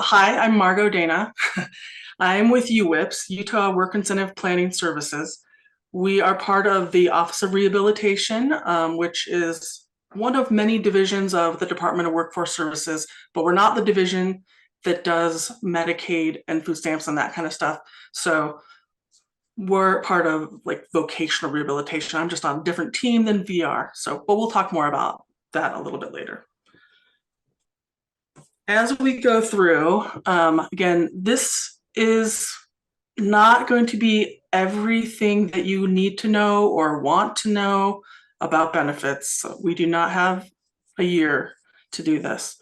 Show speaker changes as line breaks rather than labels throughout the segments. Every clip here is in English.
Hi, I'm Margot Dana. I'm with UWIPS, Utah Work Incentive Planning Services. We are part of the Office of Rehabilitation, which is one of many divisions of the Department of Workforce Services, but we're not the division that does Medicaid and food stamps and that kind of stuff. So we're part of like vocational rehabilitation. I'm just on a different team than VR. But we'll talk more about that a little bit later. As we go through, again, this is not going to be everything that you need to know or want to know about benefits. We do not have a year to do this.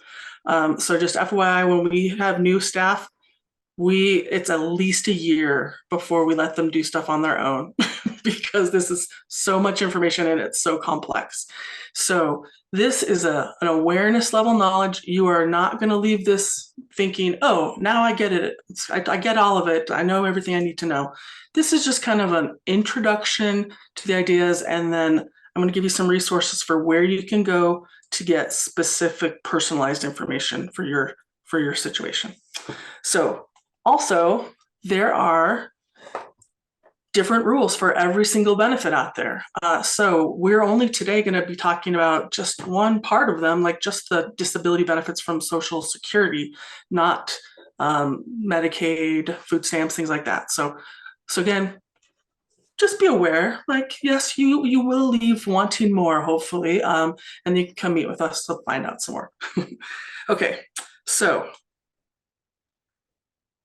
So just FYI, when we have new staff, it's at least a year before we let them do stuff on their own because this is so much information and it's so complex. So this is an awareness level knowledge. You are not going to leave this thinking, oh, now I get it. I get all of it. I know everything I need to know. This is just kind of an introduction to the ideas. And then I'm going to give you some resources for where you can go to get specific personalized information for your situation. So also, there are different rules for every single benefit out there. So we're only today going to be talking about just one part of them, like just the disability benefits from Social Security, not Medicaid, food stamps, things like that. So again, just be aware, like, yes, you will leave wanting more, hopefully, and you can come meet with us to find out some more. Okay, so.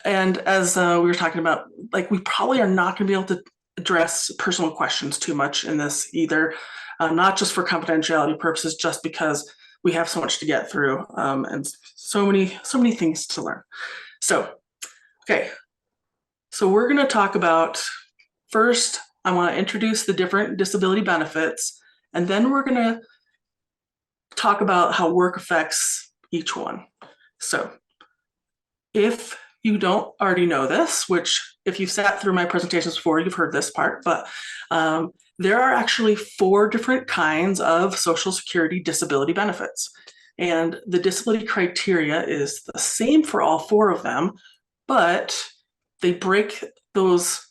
And as we were talking about, like, we probably are not going to be able to address personal questions too much in this either, not just for confidentiality purposes, just because we have so much to get through and so many things to learn. So, okay. So we're going to talk about, first, I want to introduce the different disability benefits, and then we're going to talk about how work affects each one. So if you don't already know this, which if you've sat through my presentations before, you've heard this part, but there are actually 4 different kinds of Social Security disability benefits. And the disability criteria is the same for all 4 of them, but they break those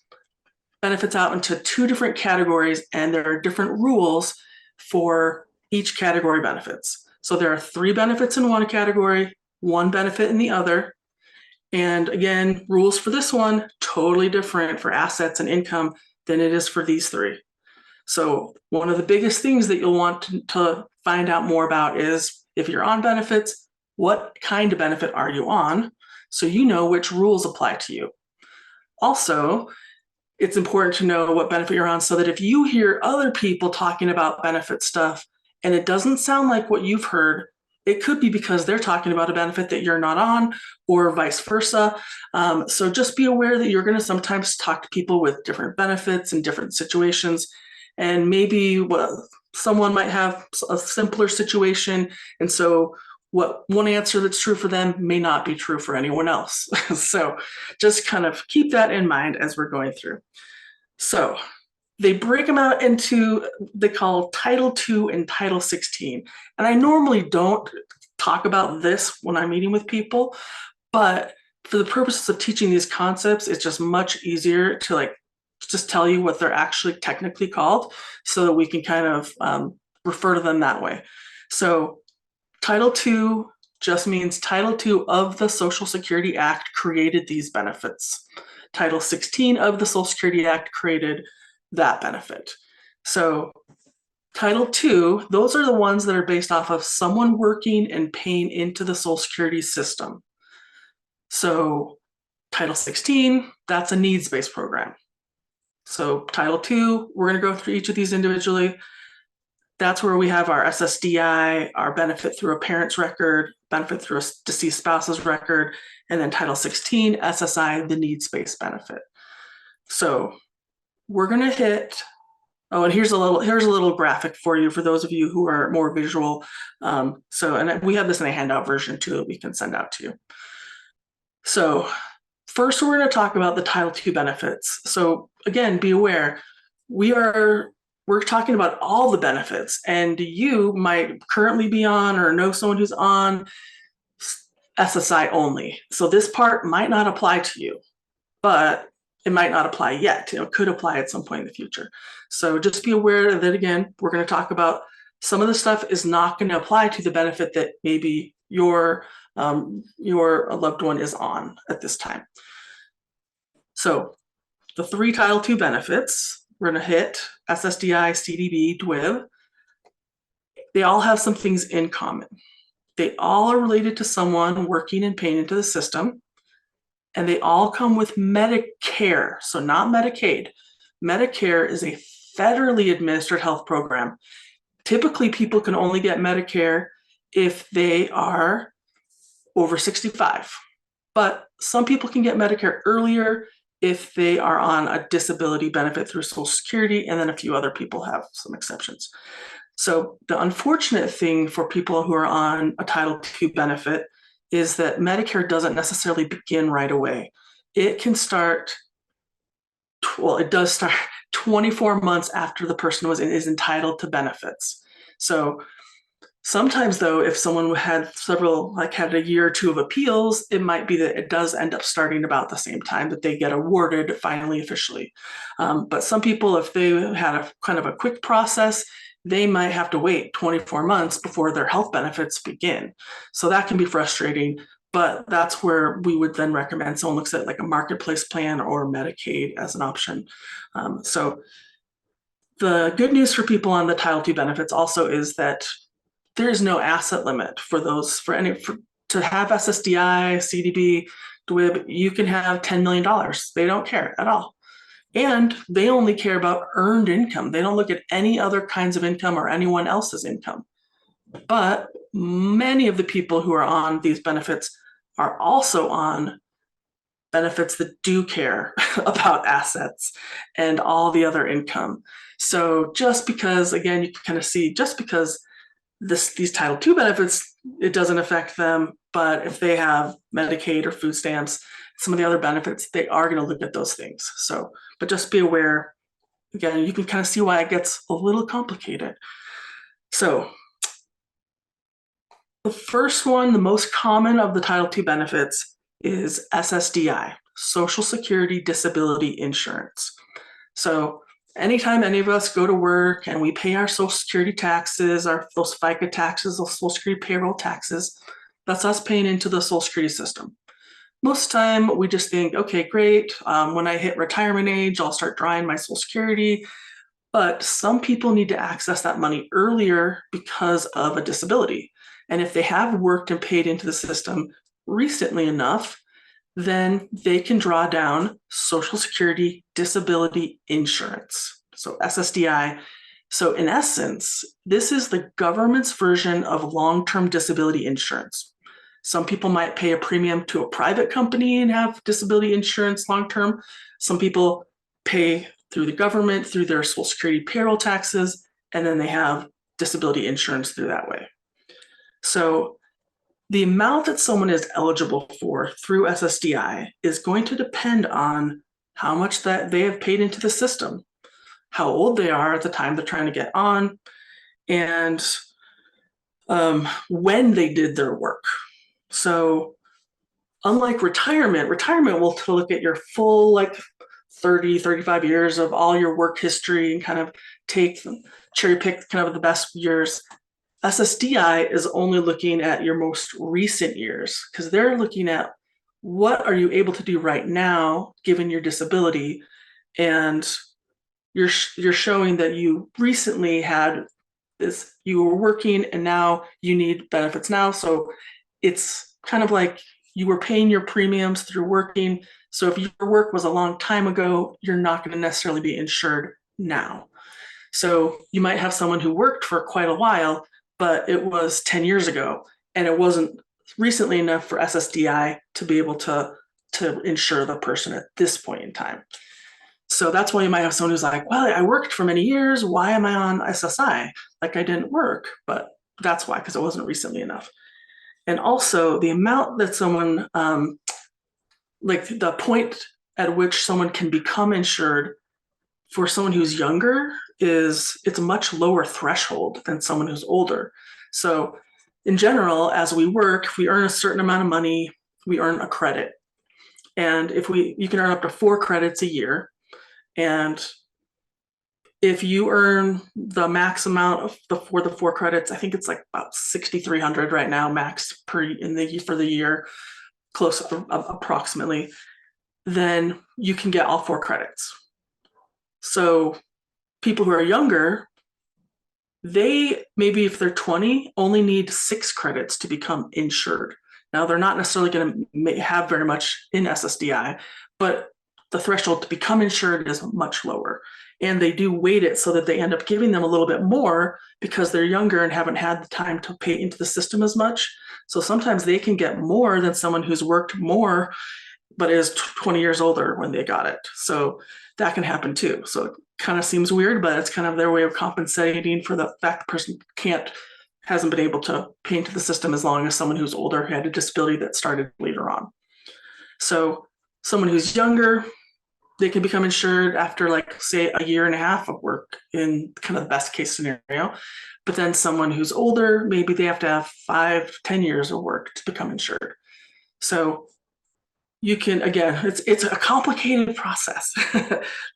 benefits out into 2 different categories, and there are different rules for each category benefits. So there are 3 benefits in one category, 1 benefit in the other. And again, rules for this one, totally different for assets and income than it is for these 3. So one of the biggest things that you'll want to find out more about is if you're on benefits, what kind of benefit are you on? So you know which rules apply to you. Also, it's important to know what benefit you're on so that if you hear other people talking about benefit stuff and it doesn't sound like what you've heard, it could be because they're talking about a benefit that you're not on, or vice versa. So just be aware that you're going to sometimes talk to people with different benefits and different situations. And maybe someone might have a simpler situation. And so what one answer that's true for them may not be true for anyone else. So just kind of keep that in mind as we're going through. So they break them out into, they call Title II and Title 16. And I normally don't talk about this when I'm meeting with people, but for the purposes of teaching these concepts, it's just much easier to like just tell you what they're actually technically called so that we can kind of refer to them that way. So Title II just means Title II of the Social Security Act created these benefits. Title 16 of the Social Security Act created that benefit. So Title II, those are the ones that are based off of someone working and paying into the Social Security system. So Title 16, that's a needs-based program. So Title II, we're going to go through each of these individually. That's where we have our SSDI, our benefit through a parent's record, benefit through a deceased spouse's record, and then Title 16, SSI, the needs-based benefit. So we're going to hit, oh, and here's a little graphic for you for those of you who are more visual. And we have this in a handout version too that we can send out to you. So first, we're going to talk about the Title II benefits. So again, be aware, we're talking about all the benefits, and you might currently be on or know someone who's on SSI only. So this part might not apply to you, but it might not apply yet. It could apply at some point in the future. So just be aware that, again, we're going to talk about some of the stuff is not going to apply to the benefit that maybe your loved one is on at this time. So the 3 Title II benefits, we're going to hit SSDI, CDB, DWIB. They all have some things in common. They all are related to someone working and paying into the system, and they all come with Medicare, so not Medicaid. Medicare is a federally administered health program. Typically, people can only get Medicare if they are over 65, but some people can get Medicare earlier if they are on a disability benefit through Social Security, and then a few other people have some exceptions. So the unfortunate thing for people who are on a Title II benefit is that Medicare doesn't necessarily begin right away. It can start, well, it does start 24 months after the person is entitled to benefits. So sometimes, though, if someone had had a year or two of appeals, it might be that it does end up starting about the same time that they get awarded finally officially. But some people, if they had a kind of a quick process, they might have to wait 24 months before their health benefits begin. So that can be frustrating, but that's where we would then recommend someone looks at like a marketplace plan or Medicaid as an option. So the good news for people on the Title II benefits also is that there is no asset limit for those, to have SSDI, CDB, DWIB, you can have $10 million. They don't care at all. And they only care about earned income. They don't look at any other kinds of income or anyone else's income. But many of the people who are on these benefits are also on benefits that do care about assets and all the other income. So just because, again, you can kind of see, just because these Title II benefits, it doesn't affect them, but if they have Medicaid or food stamps, some of the other benefits, they are going to look at those things. So, but just be aware, again, you can kind of see why it gets a little complicated. So the first one, the most common of the Title II benefits is SSDI, Social Security Disability Insurance. So anytime any of us go to work and we pay our Social Security taxes, those FICA taxes, those Social Security payroll taxes, that's us paying into the Social Security system. Most time we just think, okay, great. When I hit retirement age, I'll start drawing my Social Security. But some people need to access that money earlier because of a disability. And if they have worked and paid into the system recently enough, then they can draw down Social Security Disability Insurance, so SSDI. So in essence, this is the government's version of long-term disability insurance. Some people might pay a premium to a private company and have disability insurance long-term. Some people pay through the government, through their Social Security payroll taxes, and then they have disability insurance through that way. So the amount that someone is eligible for through SSDI is going to depend on how much that they have paid into the system, how old they are at the time they're trying to get on, and when they did their work. So unlike retirement will look at your full 30, 35 years of all your work history and kind of cherry pick kind of the best years. SSDI is only looking at your most recent years because they're looking at what are you able to do right now given your disability, and you're showing that you recently had this, you were working and now you need benefits now. So it's kind of like you were paying your premiums through working. So if your work was a long time ago, you're not going to necessarily be insured now. So you might have someone who worked for quite a while, but it was 10 years ago and it wasn't recently enough for SSDI to be able to insure the person at this point in time. So that's why you might have someone who's like, well, I worked for many years. Why am I on SSI? Like I didn't work, but that's why, because it wasn't recently enough. And also the amount that someone, like the point at which someone can become insured for someone who's younger it's a much lower threshold than someone who's older. So in general, as we work, if we earn a certain amount of money, we earn a credit. And you can earn up to 4 credits a year. And if you earn the max amount for the 4 credits, I think it's like about 6,300 right now, max for the year, close approximately, then you can get all 4 credits. So people who are younger, they maybe if they're 20, only need 6 credits to become insured. Now they're not necessarily going to have very much in SSDI, but the threshold to become insured is much lower. And they do weight it so that they end up giving them a little bit more because they're younger and haven't had the time to pay into the system as much. So sometimes they can get more than someone who's worked more, but is 20 years older when they got it. So that can happen too. So it kind of seems weird, but it's kind of their way of compensating for the fact the person hasn't been able to pay into the system as long as someone who's older had a disability that started later on. So someone who's younger, they can become insured after, like, say, a year and a half of work in kind of the best case scenario. But then someone who's older, maybe they have to have 5, 10 years of work to become insured. So you can, again, it's a complicated process.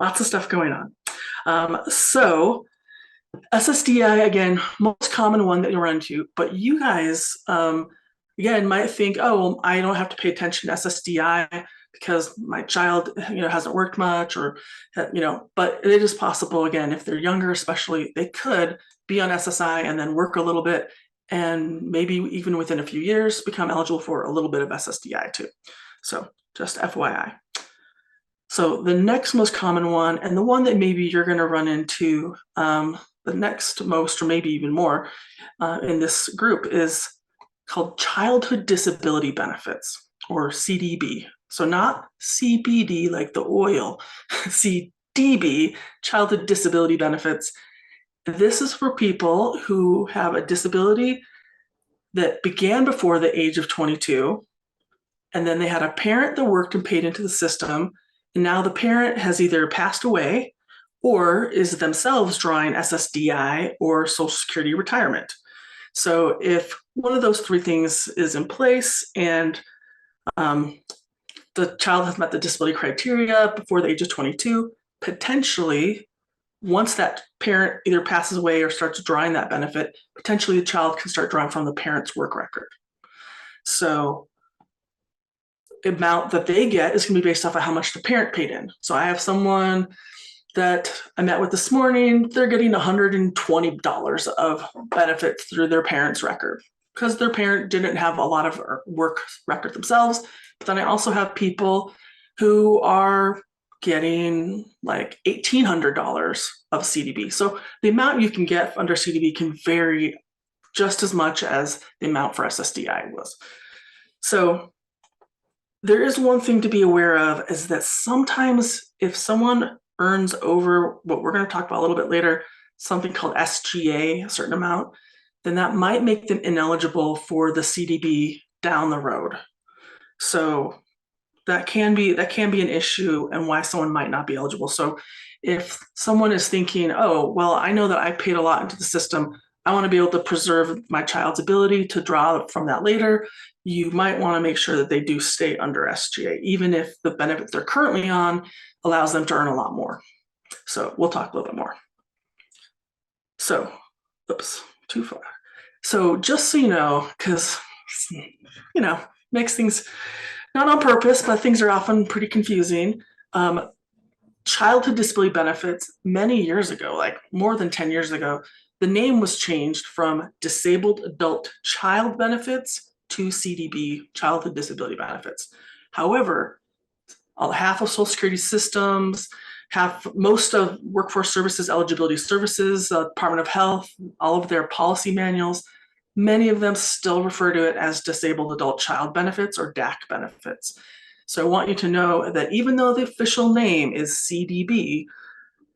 Lots of stuff going on. So SSDI, again, most common one that you'll run into, but you guys, again, might think, oh, well, I don't have to pay attention to SSDI because my child, hasn't worked much, or, but it is possible, again, if they're younger, especially, they could be on SSI and then work a little bit, and maybe even within a few years become eligible for a little bit of SSDI too. So just FYI. So the next most common one, and the one that maybe you're going to run into the next most, or maybe even more in this group, is called Childhood Disability Benefits, or CDB. So not CBD like the oil, CDB, Childhood Disability Benefits. This is for people who have a disability that began before the age of 22, and then they had a parent that worked and paid into the system, and now the parent has either passed away or is themselves drawing SSDI or Social Security retirement. So if one of those 3 things is in place and the child has met the disability criteria before the age of 22, potentially, once that parent either passes away or starts drawing that benefit, potentially the child can start drawing from the parent's work record. So the amount that they get is going to be based off of how much the parent paid in. So I have someone that I met with this morning, they're getting $120 of benefits through their parent's record because their parent didn't have a lot of work record themselves. But then I also have people who are getting like $1,800 of CDB. So the amount you can get under CDB can vary just as much as the amount for SSDI was. So there is one thing to be aware of, is that sometimes if someone earns over what we're going to talk about a little bit later, something called SGA, a certain amount, then that might make them ineligible for the CDB down the road. So that can be an issue and why someone might not be eligible. So if someone is thinking, oh, well, I know that I paid a lot into the system, I want to be able to preserve my child's ability to draw from that later, you might want to make sure that they do stay under SGA, even if the benefit they're currently on allows them to earn a lot more. So we'll talk a little bit more. So, oops, too far. So just so you know, because, makes things not on purpose, but things are often pretty confusing. Childhood disability benefits, many years ago, like more than 10 years ago, the name was changed from disabled adult child benefits to CDB, childhood disability benefits. However, half of Social Security systems, most of Workforce Services Eligibility Services, Department of Health, all of their policy manuals, many of them still refer to it as disabled adult child benefits, or DAC benefits. So I want you to know that even though the official name is CDB,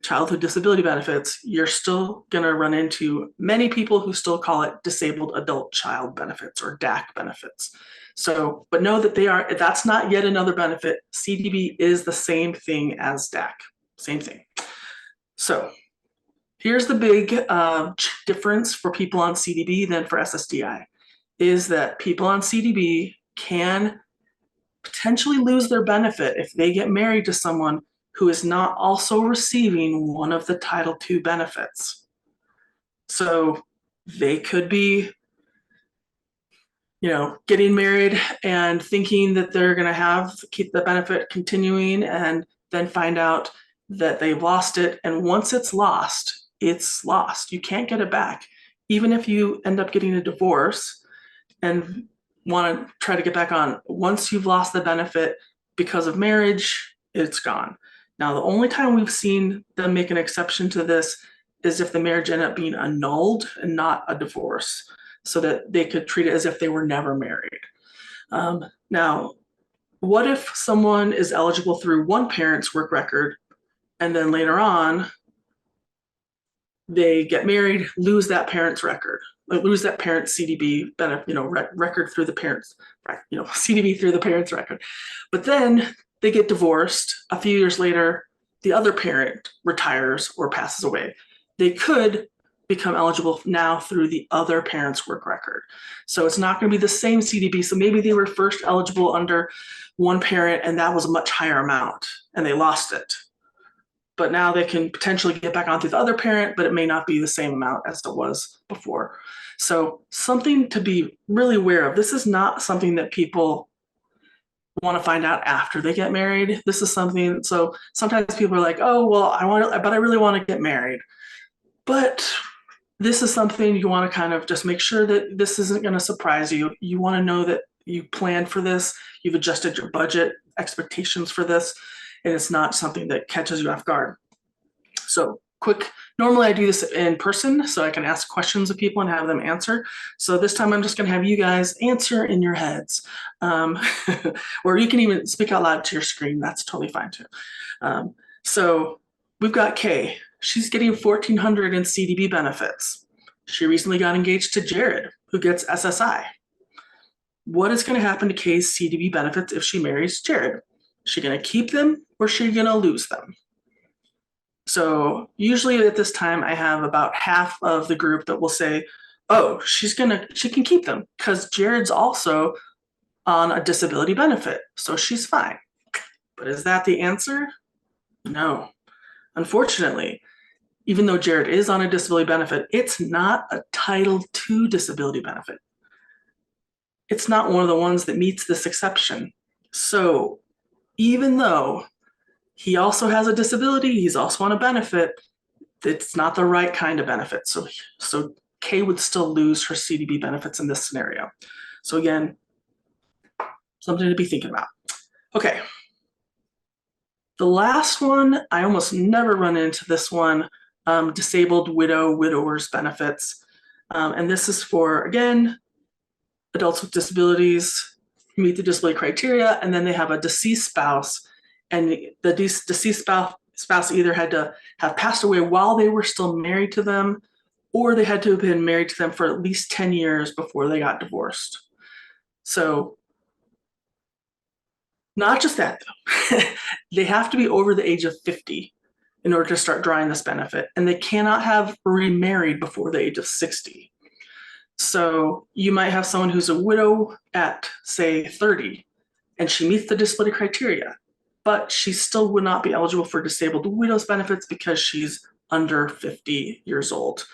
childhood disability benefits, you're still going to run into many people who still call it disabled adult child benefits, or DAC benefits. So, but know that that's not yet another benefit. CDB is the same thing as DAC, same thing. So here's the big difference for people on CDB than for SSDI. is that people on CDB can potentially lose their benefit if they get married to someone who is not also receiving one of the Title II benefits. So they could be, getting married and thinking that they're going to keep the benefit continuing, and then find out that they've lost it. And once it's lost, it's lost. You can't get it back. Even if you end up getting a divorce and want to try to get back on, once you've lost the benefit because of marriage, it's gone. Now, the only time we've seen them make an exception to this is if the marriage ended up being annulled and not a divorce, so that they could treat it as if they were never married. Now, what if someone is eligible through one parent's work record, and then later on they get married, lose that parent's record, lose that parent's CDB benefit, record through the parents, CDB through the parent's record. But then they get divorced. A few years later, the other parent retires or passes away. They could become eligible now through the other parent's work record. So it's not going to be the same CDB. So maybe they were first eligible under one parent and that was a much higher amount and they lost it. But now they can potentially get back onto the other parent, but it may not be the same amount as it was before. So something to be really aware of. This is not something that people want to find out after they get married. This is something, so sometimes people are like, oh, well, but I really want to get married. But this is something you want to kind of just make sure that this isn't going to surprise you. You want to know that you planned for this, you've adjusted your budget expectations for this, and it's not something that catches you off guard. So normally I do this in person so I can ask questions of people and have them answer. So this time I'm just going to have you guys answer in your heads. Or you can even speak out loud to your screen. That's totally fine too. So we've got Kay. She's getting $1,400 in CDB benefits. She recently got engaged to Jared, who gets SSI. What is going to happen to Kay's CDB benefits if she marries Jared? Is she going to keep them or is she going to lose them? So usually at this time, I have about half of the group that will say, oh, she can keep them because Jared's also on a disability benefit, so she's fine. But is that the answer? No. Unfortunately, even though Jared is on a disability benefit, it's not a Title II disability benefit. It's not one of the ones that meets this exception. So even though he also has a disability, he's also on a benefit, it's not the right kind of benefit. So Kay would still lose her CDB benefits in this scenario. So again, something to be thinking about. Okay. The last one, I almost never run into this one, disabled widowers benefits. And this is for, again, adults with disabilities meet the disability criteria, and then they have a deceased spouse, and the deceased spouse either had to have passed away while they were still married to them, or they had to have been married to them for at least 10 years before they got divorced. So not just that, though. They have to be over the age of 50 in order to start drawing this benefit, and they cannot have remarried before the age of 60. So you might have someone who's a widow at, say, 30, and she meets the disability criteria, but she still would not be eligible for disabled widows benefits because she's under 50 years old.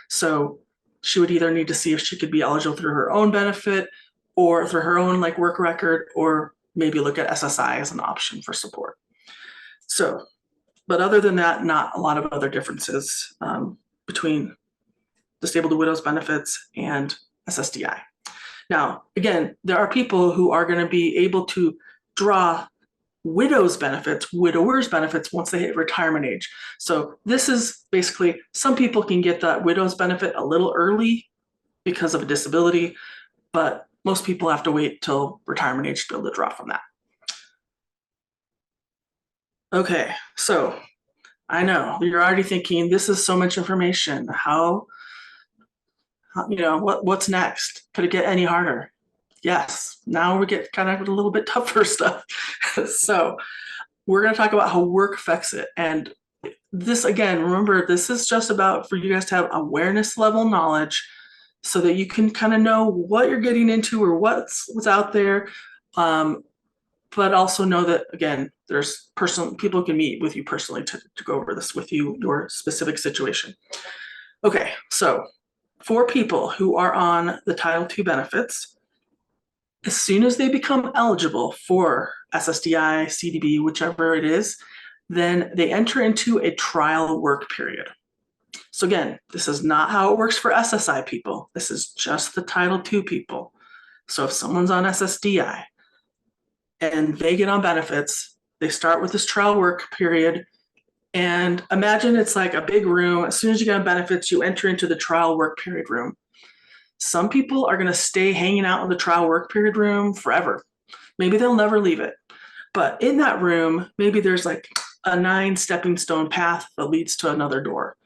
So she would either need to see if she could be eligible through her own benefit or through her own work record, or maybe look at SSI as an option for support. So, but other than that, not a lot of other differences between disabled widows benefits and SSDI. Now, again, there are people who are going to be able to draw widowers benefits once they hit retirement age. So this is basically, some people can get that widow's benefit a little early because of a disability, but most people have to wait till retirement age to be able to draw from that. Okay, so I know you're already thinking, this is so much information. What's next? Could it get any harder? Yes, now we get kind of a little bit tougher stuff. So we're going to talk about how work affects it. And this, again, remember, this is just about for you guys to have awareness level knowledge so that you can kind of know what you're getting into or what's out there. But also know that, again, there's people can meet with you personally to go over this with you, your specific situation. Okay, so for people who are on the Title II benefits, as soon as they become eligible for SSDI, CDB, whichever it is, then they enter into a trial work period. So again, this is not how it works for SSI people. This is just the Title II people. So if someone's on SSDI and they get on benefits, they start with this trial work period. And imagine it's like a big room. As soon as you get on benefits, you enter into the trial work period room. Some people are going to stay hanging out in the trial work period room forever. Maybe they'll never leave it. But in that room, maybe there's like a 9 stepping stone path that leads to another door.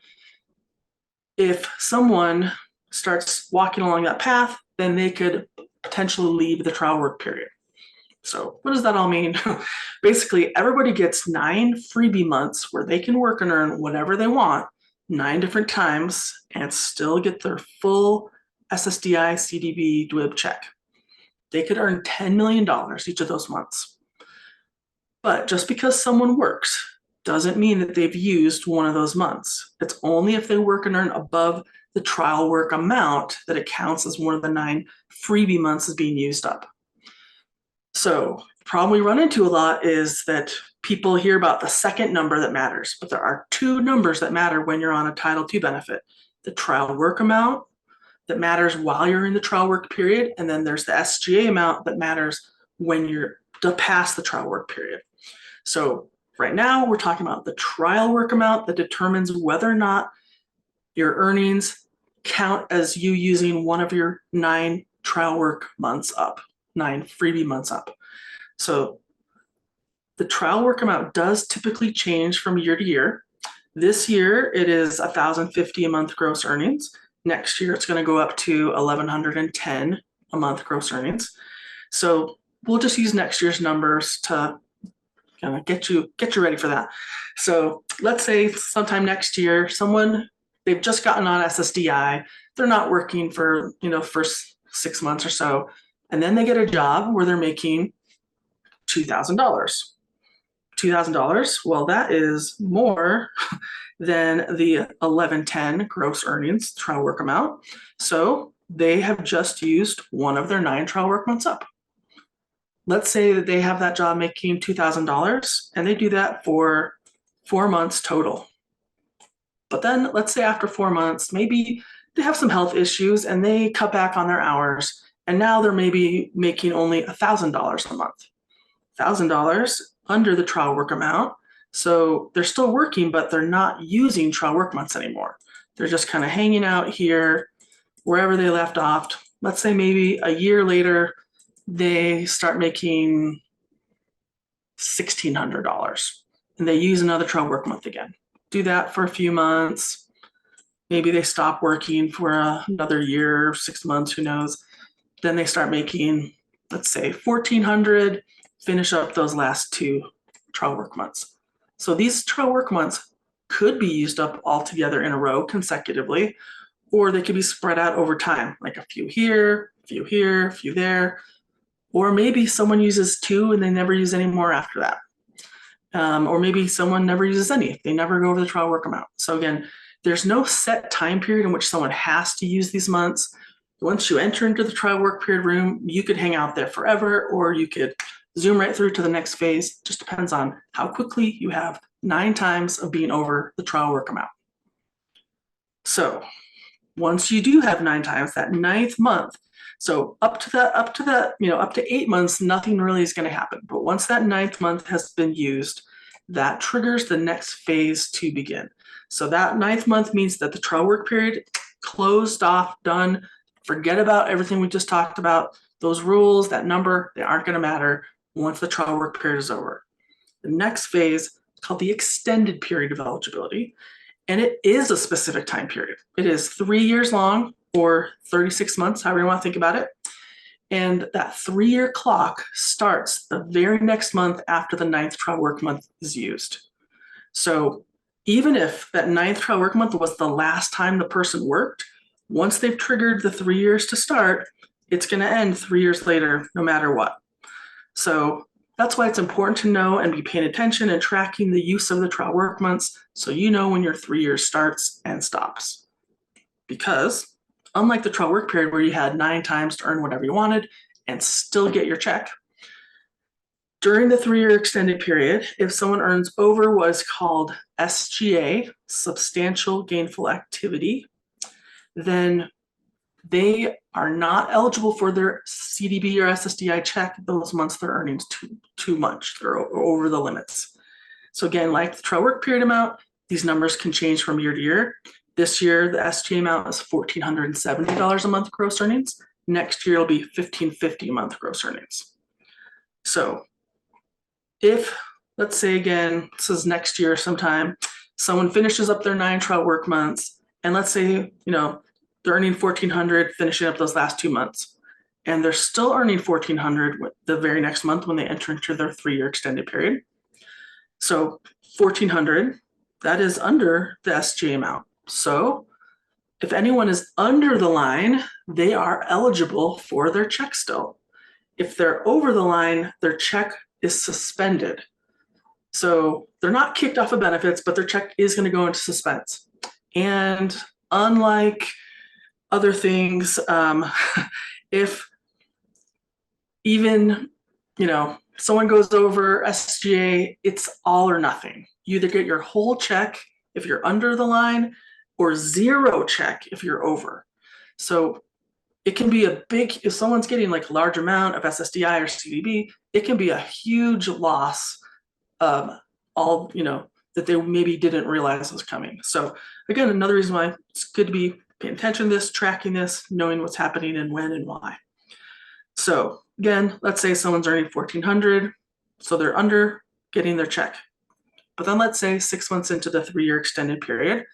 If someone starts walking along that path, then they could potentially leave the trial work period. So what does that all mean? Basically, everybody gets 9 freebie months where they can work and earn whatever they want 9 different times and still get their full SSDI, CDB, UWIPS check. They could earn $10 million each of those months. But just because someone works doesn't mean that they've used one of those months. It's only if they work and earn above the trial work amount that it counts as one of the 9 freebie months is being used up. So the problem we run into a lot is that people hear about the second number that matters, but there are 2 numbers that matter when you're on a Title II benefit. The trial work amount that matters while you're in the trial work period, and then there's the SGA amount that matters when you're past the trial work period. So right now we're talking about the trial work amount that determines whether or not your earnings count as you using one of your 9 trial work months up, 9 freebie months up. So the trial work amount does typically change from year to year. This year it is $1,050 a month gross earnings. Next year it's going to go up to $1,110 a month gross earnings. So we'll just use next year's numbers to kind of get you ready for that. So let's say sometime next year, they've just gotten on SSDI, they're not working for first 6 months or so, and then they get a job where they're making $2,000. $2,000, well, that is more than the 1,110 gross earnings trial work amount. So they have just used one of their 9 trial work months up. Let's say that they have that job making $2,000 and they do that for 4 months total. But then let's say after 4 months, maybe they have some health issues and they cut back on their hours. And now they're maybe making only $1,000 a month. $1,000 under the trial work amount. So they're still working, but they're not using trial work months anymore. They're just kind of hanging out here wherever they left off. Let's say maybe a year later, they start making $1,600 and they use another trial work month again. Do that for a few months. Maybe they stop working for another year, 6 months, who knows. Then they start making, let's say, $1,400, finish up those last 2 trial work months. So these trial work months could be used up all together in a row consecutively, or they could be spread out over time, like a few here, a few here, a few there. Or maybe someone uses 2 and they never use any more after that. Or maybe someone never uses any. They never go over the trial work amount. So again, there's no set time period in which someone has to use these months. Once you enter into the trial work period room, you could hang out there forever, or you could zoom right through to the next phase. Just depends on how quickly you have 9 times of being over the trial work amount. So once you do have 9 times, that 9th month, so up to 8 months, nothing really is going to happen. But once that 9th month has been used, that triggers the next phase to begin. So that 9th month means that the trial work period closed off, done. Forget about everything we just talked about. Those rules, that number, they aren't going to matter once the trial work period is over. The next phase is called the extended period of eligibility. And it is a specific time period. It is 3 years long or 36 months, however you want to think about it. And that 3-year clock starts the very next month after the 9th trial work month is used. So even if that 9th trial work month was the last time the person worked, Once they've triggered the 3 years to start, it's going to end 3 years later, no matter what. So that's why it's important to know and be paying attention and tracking the use of the trial work months so you know when your 3 years starts and stops. Because unlike the trial work period where you had 9 times to earn whatever you wanted and still get your check, during the 3 year extended period, if someone earns over what is called SGA, substantial gainful activity, then they are not eligible for their CDB or SSDI check those months their earnings too much. They're over the limits. So again, like the trial work period amount, these numbers can change from year to year. This year, the SGA amount is $1,470 a month gross earnings. Next year, it'll be $1,550 a month gross earnings. So if, let's say again, this is next year sometime, someone finishes up their 9 trial work months, and let's say, they're earning $1,400, finishing up those last 2 months, and they're still earning $1,400 the very next month when they enter into their 3 year extended period. So $1,400, that is under the SGA amount. So if anyone is under the line, they are eligible for their check still. If they're over the line, their check is suspended. So they're not kicked off of benefits, but their check is going to go into suspense. And unlike other things, if even, someone goes over SGA, it's all or nothing. You either get your whole check if you're under the line or zero check if you're over. So it can be a big, if someone's getting like a large amount of SSDI or CDB, it can be a huge loss all, that they maybe didn't realize was coming. So again, another reason why it's good to be paying attention to this, tracking this, knowing what's happening and when and why. So again, let's say someone's earning $1,400, so they're under getting their check. But then let's say 6 months into the 3 year extended period,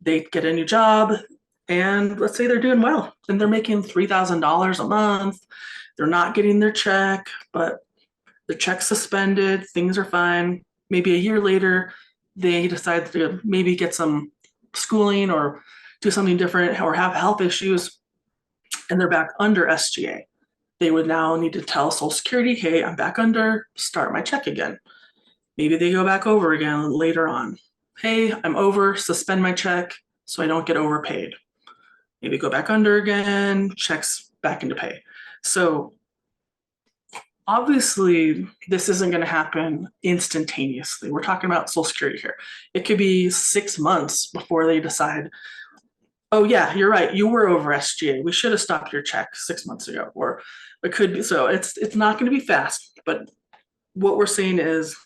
they get a new job, and let's say they're doing well, and they're making $3,000 a month. They're not getting their check, but the check's suspended, things are fine. Maybe a year later, they decide to maybe get some schooling or do something different or have health issues, and they're back under SGA. They would now need to tell Social Security, hey, I'm back under, start my check again. Maybe they go back over again later on. Hey, I'm over, suspend my check so I don't get overpaid. Maybe go back under again, checks back into pay. So obviously, this isn't going to happen instantaneously. We're talking about Social Security here. It could be 6 months before they decide, oh yeah, you're right, you were over SGA. We should have stopped your check 6 months ago. Or it could be, so it's not going to be fast, but what we're saying is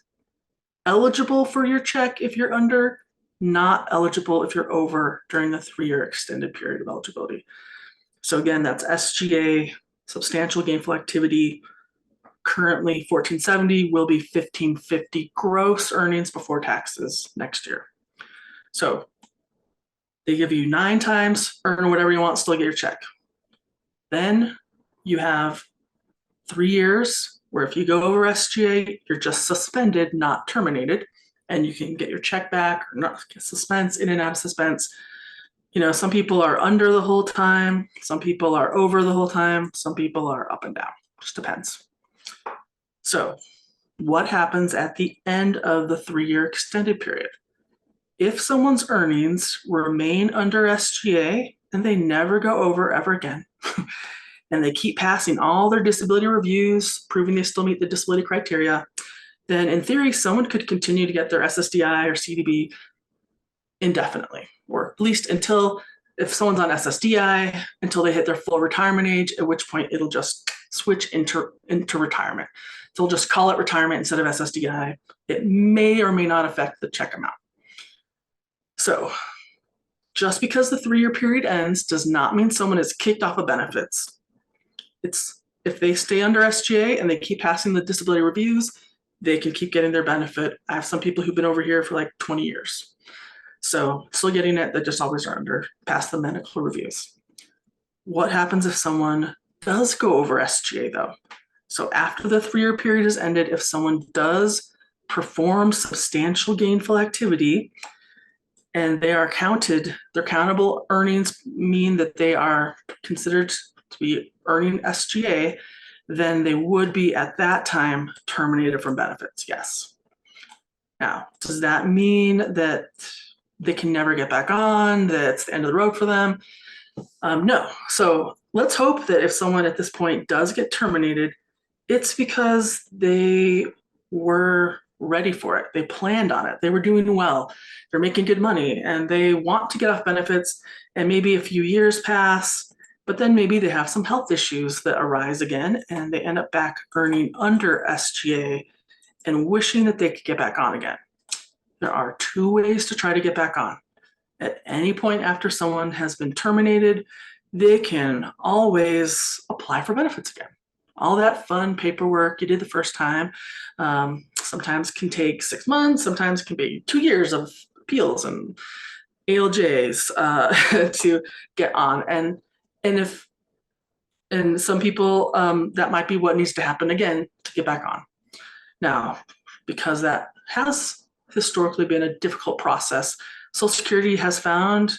eligible for your check if you're under, not eligible if you're over during the 3 year extended period of eligibility. So again, that's SGA, substantial gainful activity. Currently 1,470 will be 1,550 gross earnings before taxes next year. So they give you 9 times, earn whatever you want, still get your check. Then you have 3 years where if you go over SGA, you're just suspended, not terminated, and you can get your check back or not get suspense, in and out of suspense. Some people are under the whole time, some people are over the whole time, some people are up and down, just depends. So what happens at the end of the 3 year extended period? If someone's earnings remain under SGA and they never go over ever again, and they keep passing all their disability reviews, proving they still meet the disability criteria, then in theory, someone could continue to get their SSDI or CDB indefinitely, or at least until, if someone's on SSDI, until they hit their full retirement age, at which point it'll just switch into retirement. They'll just call it retirement instead of SSDI. It may or may not affect the check amount. So just because the 3 year period ends does not mean someone is kicked off of benefits. It's if they stay under SGA and they keep passing the disability reviews, they can keep getting their benefit. I have some people who've been over here for like 20 years. So still getting it, they just always are under, past the medical reviews. What happens if someone does go over SGA though? So after the 3 year period has ended, if someone does perform substantial gainful activity, and they are counted. Their countable earnings mean that they are considered to be earning SGA, then they would be at that time terminated from benefits. Yes. Now, does that mean that they can never get back on, that it's the end of the road for them? No. So let's hope that if someone at this point does get terminated, it's because they were ready for it. They planned on it. They were doing well. They're making good money and they want to get off benefits. And maybe a few years pass, but then maybe they have some health issues that arise again and they end up back earning under SGA and wishing that they could get back on again. There are two ways to try to get back on. At any point after someone has been terminated, they can always apply for benefits again. All that fun paperwork you did the first time sometimes can take 6 months, sometimes it can be 2 years of appeals and ALJs to get on. And some people, that might be what needs to happen again to get back on. Now, because that has historically been a difficult process, Social Security has found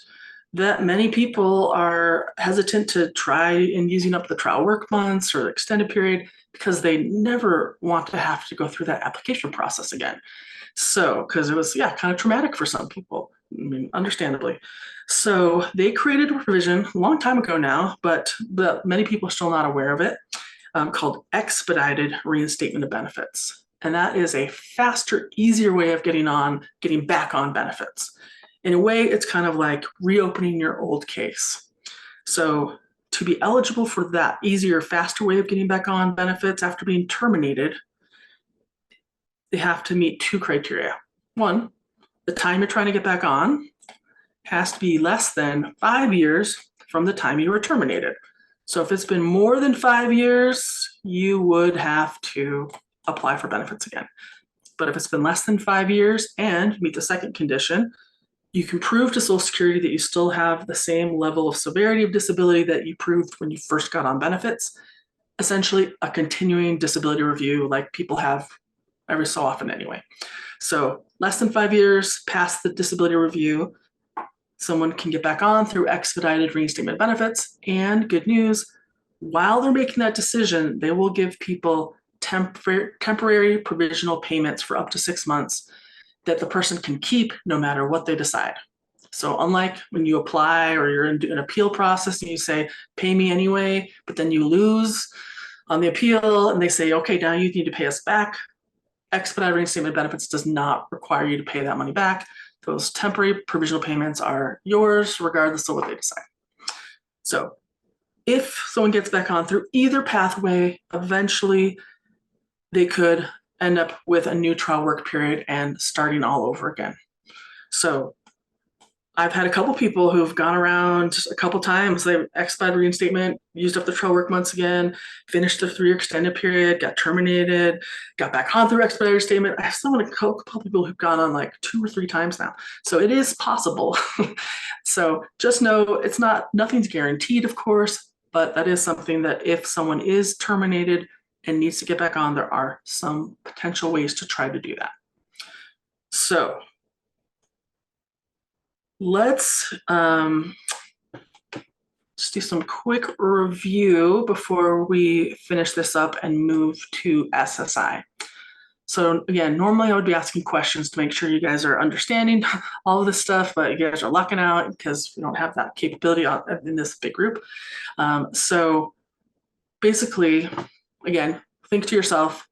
that many people are hesitant to try in using up the trial work months or the extended period because they never want to have to go through that application process again. So, because it was, kind of traumatic for some people, I mean, understandably. So they created a provision a long time ago now, but many people are still not aware of it, called expedited reinstatement of benefits. And that is a faster, easier way of getting back on benefits. In a way, it's kind of like reopening your old case. So to be eligible for that easier, faster way of getting back on benefits after being terminated, they have to meet two criteria. One, the time you're trying to get back on has to be less than 5 years from the time you were terminated. So if it's been more than 5 years, you would have to apply for benefits again. But if it's been less than 5 years and meet the second condition, you can prove to Social Security that you still have the same level of severity of disability that you proved when you first got on benefits, essentially a continuing disability review like people have every so often anyway. So less than 5 years past the disability review, someone can get back on through expedited reinstatement benefits. And good news, while they're making that decision, they will give people temporary provisional payments for up to 6 months that the person can keep no matter what they decide. So unlike when you apply or you're in an appeal process and you say, pay me anyway, but then you lose on the appeal and they say, okay, now you need to pay us back. Expedited reinstatement benefits does not require you to pay that money back. Those temporary provisional payments are yours regardless of what they decide. So if someone gets back on through either pathway, eventually they could end up with a new trial work period and starting all over again. So I've had a couple people who've gone around a couple times. They expedited reinstatement, used up the trial work months again, finished the 3-year extended period, got terminated, got back on through expedited reinstatement. I have a couple people who've gone on like 2 or 3 times now. So it is possible. So just know nothing's guaranteed, of course, but that is something that if someone is terminated and needs to get back on, there are some potential ways to try to do that. So let's just do some quick review before we finish this up and move to SSI. So again, normally I would be asking questions to make sure you guys are understanding all of this stuff, but you guys are lucking out because we don't have that capability in this big group. So basically, again, think to yourself,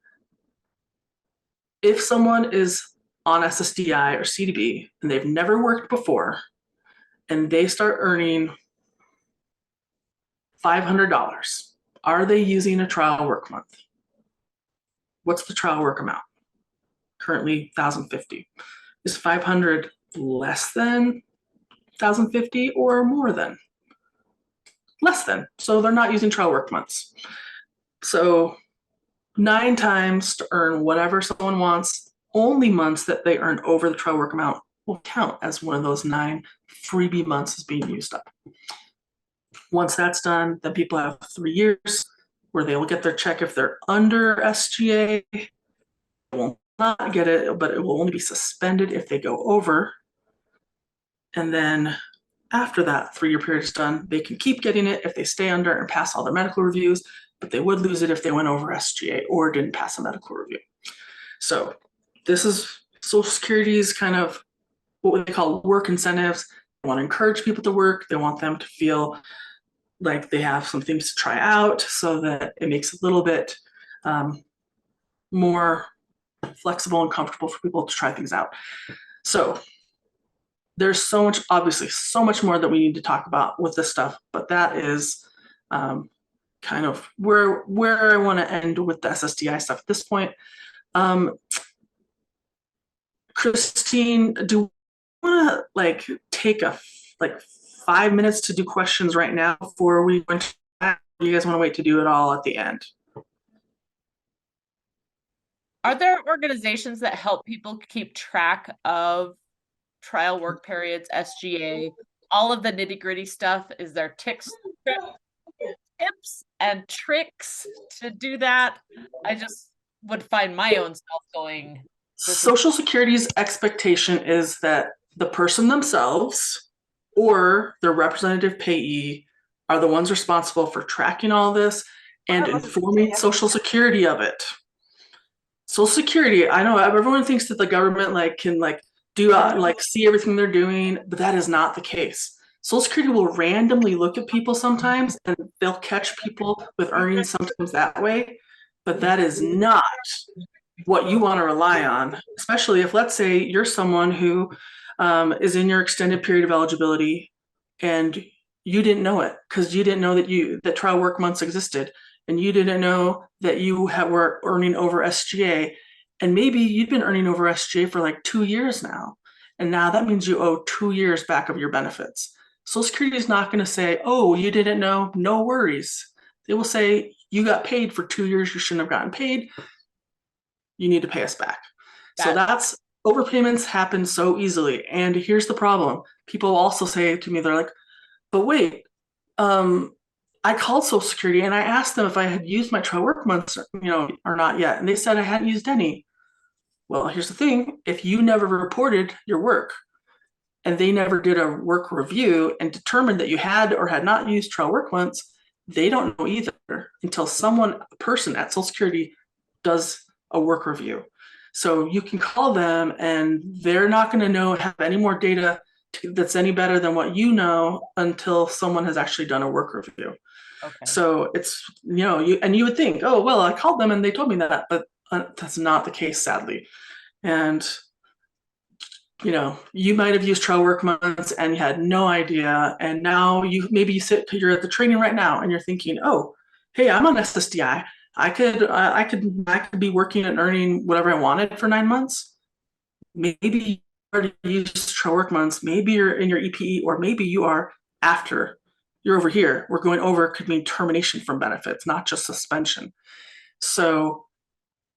if someone is on SSDI or CDB and they've never worked before and they start earning $500, are they using a trial work month? What's the trial work amount? Currently $1,050. Is 500 less than 1,050 or more than? Less than. So they're not using trial work months. So 9 times to earn whatever someone wants, only months that they earn over the trial work amount will count as one of those 9 freebie months is being used up. Once that's done, then people have 3 years where they will get their check if they're under SGA. They will not get it, but it will only be suspended if they go over. And then after that 3-year period is done, they can keep getting it if they stay under and pass all their medical reviews, but they would lose it if they went over SGA or didn't pass a medical review. So this is Social Security's kind of what they call work incentives. They want to encourage people to work. They want them to feel like they have some things to try out so that it makes it a little bit more flexible and comfortable for people to try things out. So there's so much, obviously, so much more that we need to talk about with this stuff, but that is kind of where I want to end with the SSDI stuff at this point. Christine, do you want to like take a 5 minutes to do questions right now before we go into that? Or do you guys want to wait to do it all at the end?
Are there organizations that help people keep track of trial work periods, SGA, all of the nitty-gritty stuff? Is there tips and tricks to do that? I just would find my own self going.
Social Security's expectation is that the person themselves or their representative payee are the ones responsible for tracking all this and informing Social Security of it. Social Security, I know everyone thinks that the government can do see everything they're doing, but that is not the case. Social Security will randomly look at people sometimes and they'll catch people with earnings sometimes that way, but that is not what you want to rely on, especially if, let's say, you're someone who is in your extended period of eligibility and you didn't know it because you didn't know that trial work months existed, and you didn't know that you were earning over SGA, and maybe you've been earning over SGA for like 2 years now, and now that means you owe 2 years back of your benefits. Social Security is not going to say, "Oh, you didn't know, no worries." They will say, "You got paid for 2 years you shouldn't have gotten paid. You need to pay us back." So that's overpayments happen so easily. And here's the problem. People also say to me, they're like, "But wait, I called Social Security and I asked them if I had used my trial work months, or not yet. And they said I hadn't used any." Well, here's the thing. If you never reported your work and they never did a work review and determined that you had or had not used trial work months, they don't know either until a person at Social Security does a work review. So you can call them and they're not going to have any more data that's any better than what you know until someone has actually done a work review. Okay. So it's, you would think, "Oh, well, I called them and they told me that," but that's not the case, sadly. And, you might have used trial work months and you had no idea. And now you're at the training right now and you're thinking, "Oh, hey, I'm on SSDI. I could be working and earning whatever I wanted for 9 months." Maybe you already used trial work months. Maybe you're in your EPE, or maybe you are after. You're over here. We're going over could mean termination from benefits, not just suspension. So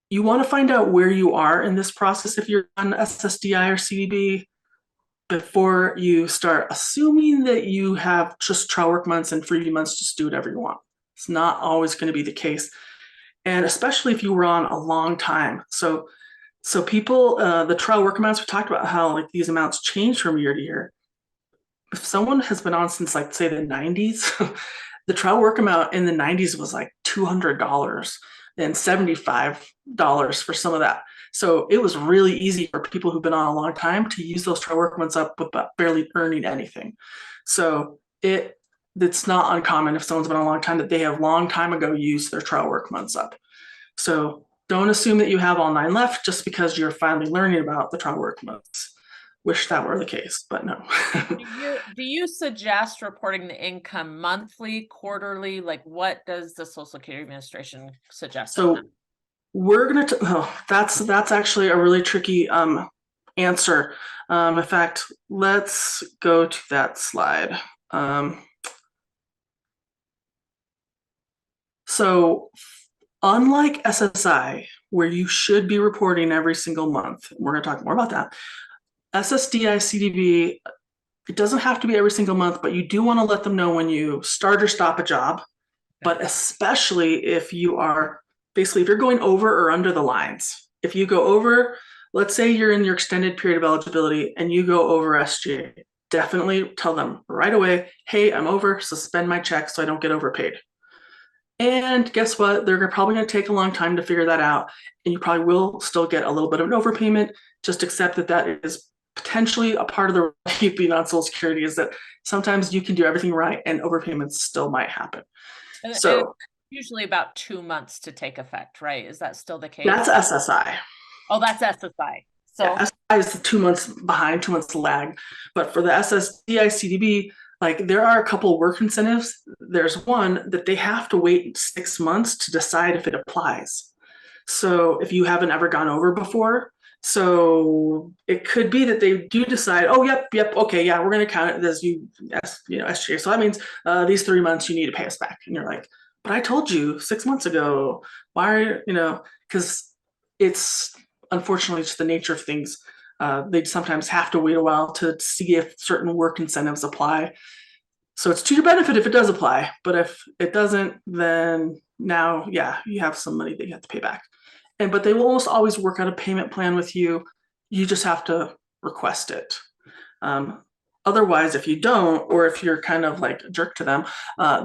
you want to find out where you are in this process if you're on SSDI or CDB before you start assuming that you have just trial work months and free months, just do whatever you want. It's not always going to be the case. And especially if you were on a long time. So people, the trial work amounts, we talked about how these amounts change from year to year. If someone has been on since say the 90s, the trial work amount in the 90s was like $200 and $75 for some of that. So it was really easy for people who've been on a long time to use those trial work months up without barely earning anything. So it's not uncommon if someone's been on a long time that they have long time ago used their trial work months up. So don't assume that you have all 9 left just because you're finally learning about the trial work months. Wish that were the case, but no.
Do you suggest reporting the income monthly, quarterly? What does the Social Security Administration suggest?
So we're going to, that's actually a really tricky answer. In fact, let's go to that slide. So unlike SSI, where you should be reporting every single month, we're going to talk more about that. SSDI, CDB, it doesn't have to be every single month, but you do want to let them know when you start or stop a job. But especially if you are if you're going over or under the lines. If you go over, let's say you're in your extended period of eligibility and you go over SGA, definitely tell them right away, hey, I'm over, suspend my check so I don't get overpaid. And guess what? They're probably going to take a long time to figure that out. And you probably will still get a little bit of an overpayment. Just accept that that is potentially a part of the right being on Social Security, is that sometimes you can do everything right and overpayments still might happen.
And it's
So
usually about 2 months to take effect, right? Is that still the case?
that's SSI.
Oh, that's SSI. So
Yeah, SSI is the 2 months behind, 2 months lag. But for the SSDI CDB, like there are a couple work incentives. There's one that they have to wait 6 months to decide if it applies. So if you haven't ever gone over before, so it could be that they do decide, oh, yep, okay, yeah, we're going to count it as SGA. So that means these 3 months you need to pay us back. And you're like, but I told you 6 months ago. Why are because it's unfortunately just the nature of things. They sometimes have to wait a while to see if certain work incentives apply. So it's to your benefit if it does apply, but if it doesn't, then now, yeah, you have some money that you have to pay back. But they will almost always work out a payment plan with you. You just have to request it. Otherwise, if you don't, or if you're kind of like a jerk to them,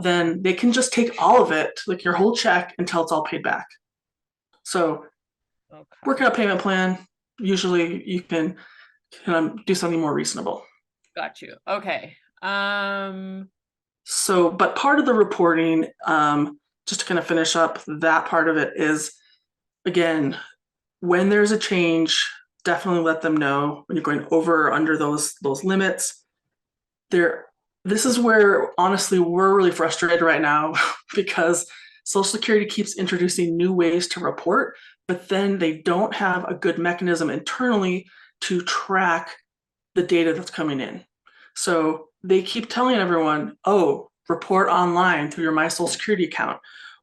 then they can just take all of it, like your whole check, until it's all paid back. So work out a payment plan. Usually you can do something more reasonable.
got you. Okay.
So, but part of the reporting, just to kind of finish up that part of it, is again, when there's a change, definitely let them know when you're going over or under those limits. This is where honestly we're really frustrated right now because Social Security keeps introducing new ways to report, but then they don't have a good mechanism internally to track the data that's coming in. So they keep telling everyone, oh, report online through your My Social Security account.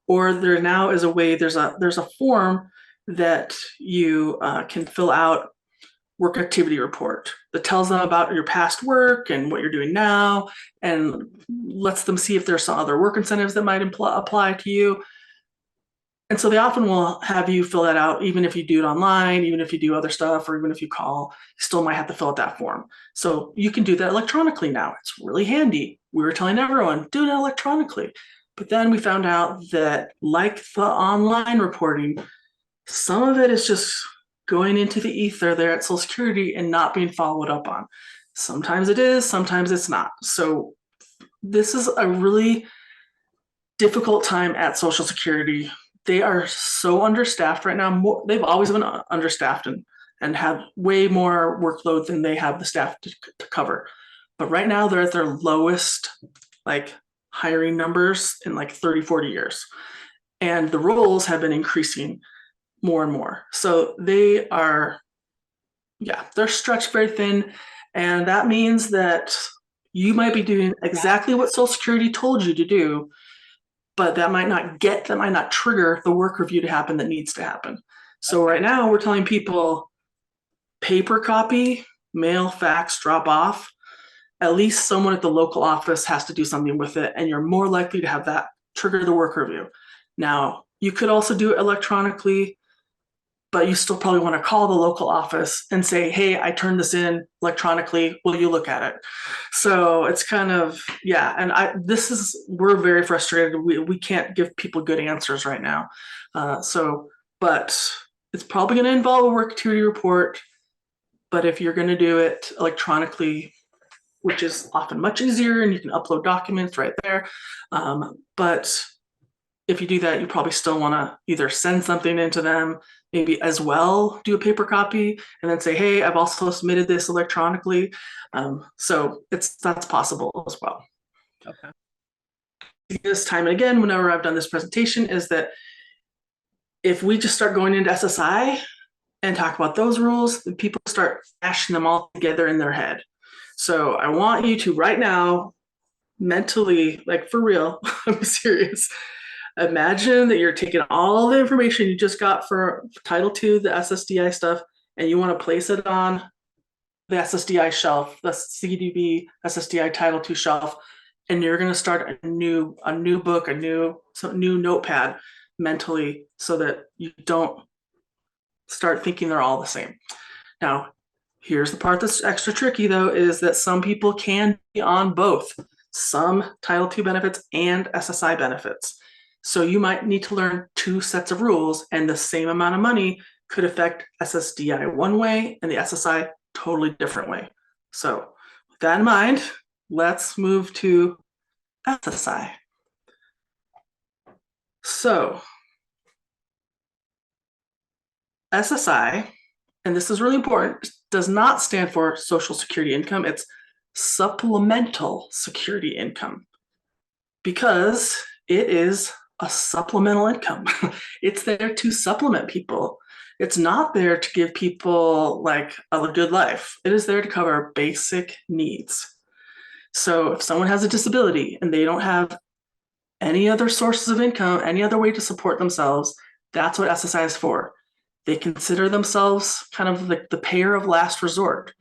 Or there now is a way, there's a form that you can fill out, work activity report, that tells them about your past work and what you're doing now, and lets them see if there's some other work incentives that might apply to you. And so they often will have you fill that out, even if you do it online, even if you do other stuff, or even if you call, you still might have to fill out that form. So you can do that electronically now. It's really handy. We were telling everyone, do it electronically. But then we found out that, like the online reporting, some of it is just going into the ether there at Social Security and not being followed up on. Sometimes it is, sometimes it's not. So this is a really difficult time at Social Security. They are so understaffed right now. They've always been understaffed and have way more workload than they have the staff to cover. But right now they're at their lowest like hiring numbers in like 30, 40 years. And the roles have been increasing more and more. So they are, yeah, they're stretched very thin. And that means that you might be doing exactly what Social Security told you to do, but that might not trigger the work review to happen that needs to happen. So right now we're telling people paper copy, mail, fax, drop off. At least someone at the local office has to do something with it, and you're more likely to have that trigger the work review. Now, you could also do it electronically, but you still probably want to call the local office and say, hey, I turned this in electronically. Will you look at it? So it's kind of, yeah. And we're very frustrated. We can't give people good answers right now. But it's probably going to involve a work activity report. But if you're going to do it electronically, which is often much easier and you can upload documents right there. But if you do that, you probably still want to either send something into them, maybe as well do a paper copy, and then say, hey, I've also submitted this electronically. So that's possible as well.
Okay.
This time and again, whenever I've done this presentation, is that if we just start going into SSI and talk about those rules, then people start mashing them all together in their head. So I want you to right now, mentally, like for real, I'm serious, imagine that you're taking all the information you just got for Title II, the SSDI stuff, and you want to place it on the SSDI shelf, the CDB SSDI Title II shelf, and you're going to start a new book, a new notepad mentally, so that you don't start thinking they're all the same. Now, Here's the part that's extra tricky though, is that some people can be on both, some Title II benefits and SSI benefits. So you might need to learn two sets of rules, and the same amount of money could affect SSDI one way and the SSI totally different way. So with that in mind, let's move to SSI. So SSI, and this is really important, does not stand for Social Security income. It's supplemental security income, because it is a supplemental income. It's there to supplement people. It's not there to give people like a good life. It is there to cover basic needs. So if someone has a disability and they don't have any other sources of income, any other way to support themselves, that's what SSI is for. They consider themselves kind of like the payer of last resort.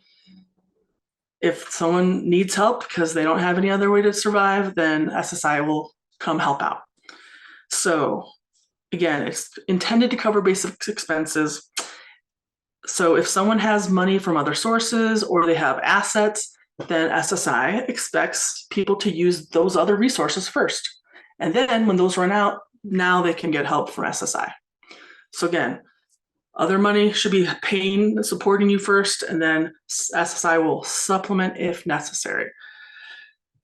If someone needs help because they don't have any other way to survive, then SSI will come help out. So again, it's intended to cover basic expenses. So if someone has money from other sources or they have assets, then SSI expects people to use those other resources first. And then when those run out, now they can get help from SSI. So again, other money should be paying and supporting you first, and then SSI will supplement if necessary.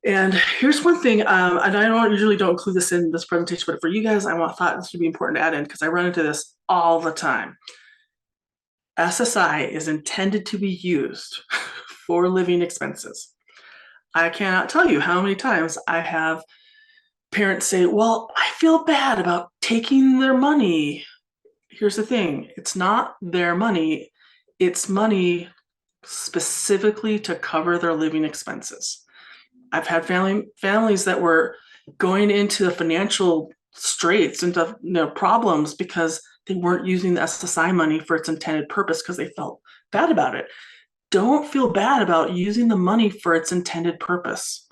And here's one thing, and I usually don't include this in this presentation, but for you guys, thought this would be important to add in because I run into this all the time. SSI is intended to be used for living expenses. I cannot tell you how many times I have parents say, well, I feel bad about taking their money. Here's the thing, it's not their money, it's money specifically to cover their living expenses. I've had families that were going into the financial straits, into problems because they weren't using the SSI money for its intended purpose because they felt bad about it. Don't feel bad about using the money for its intended purpose.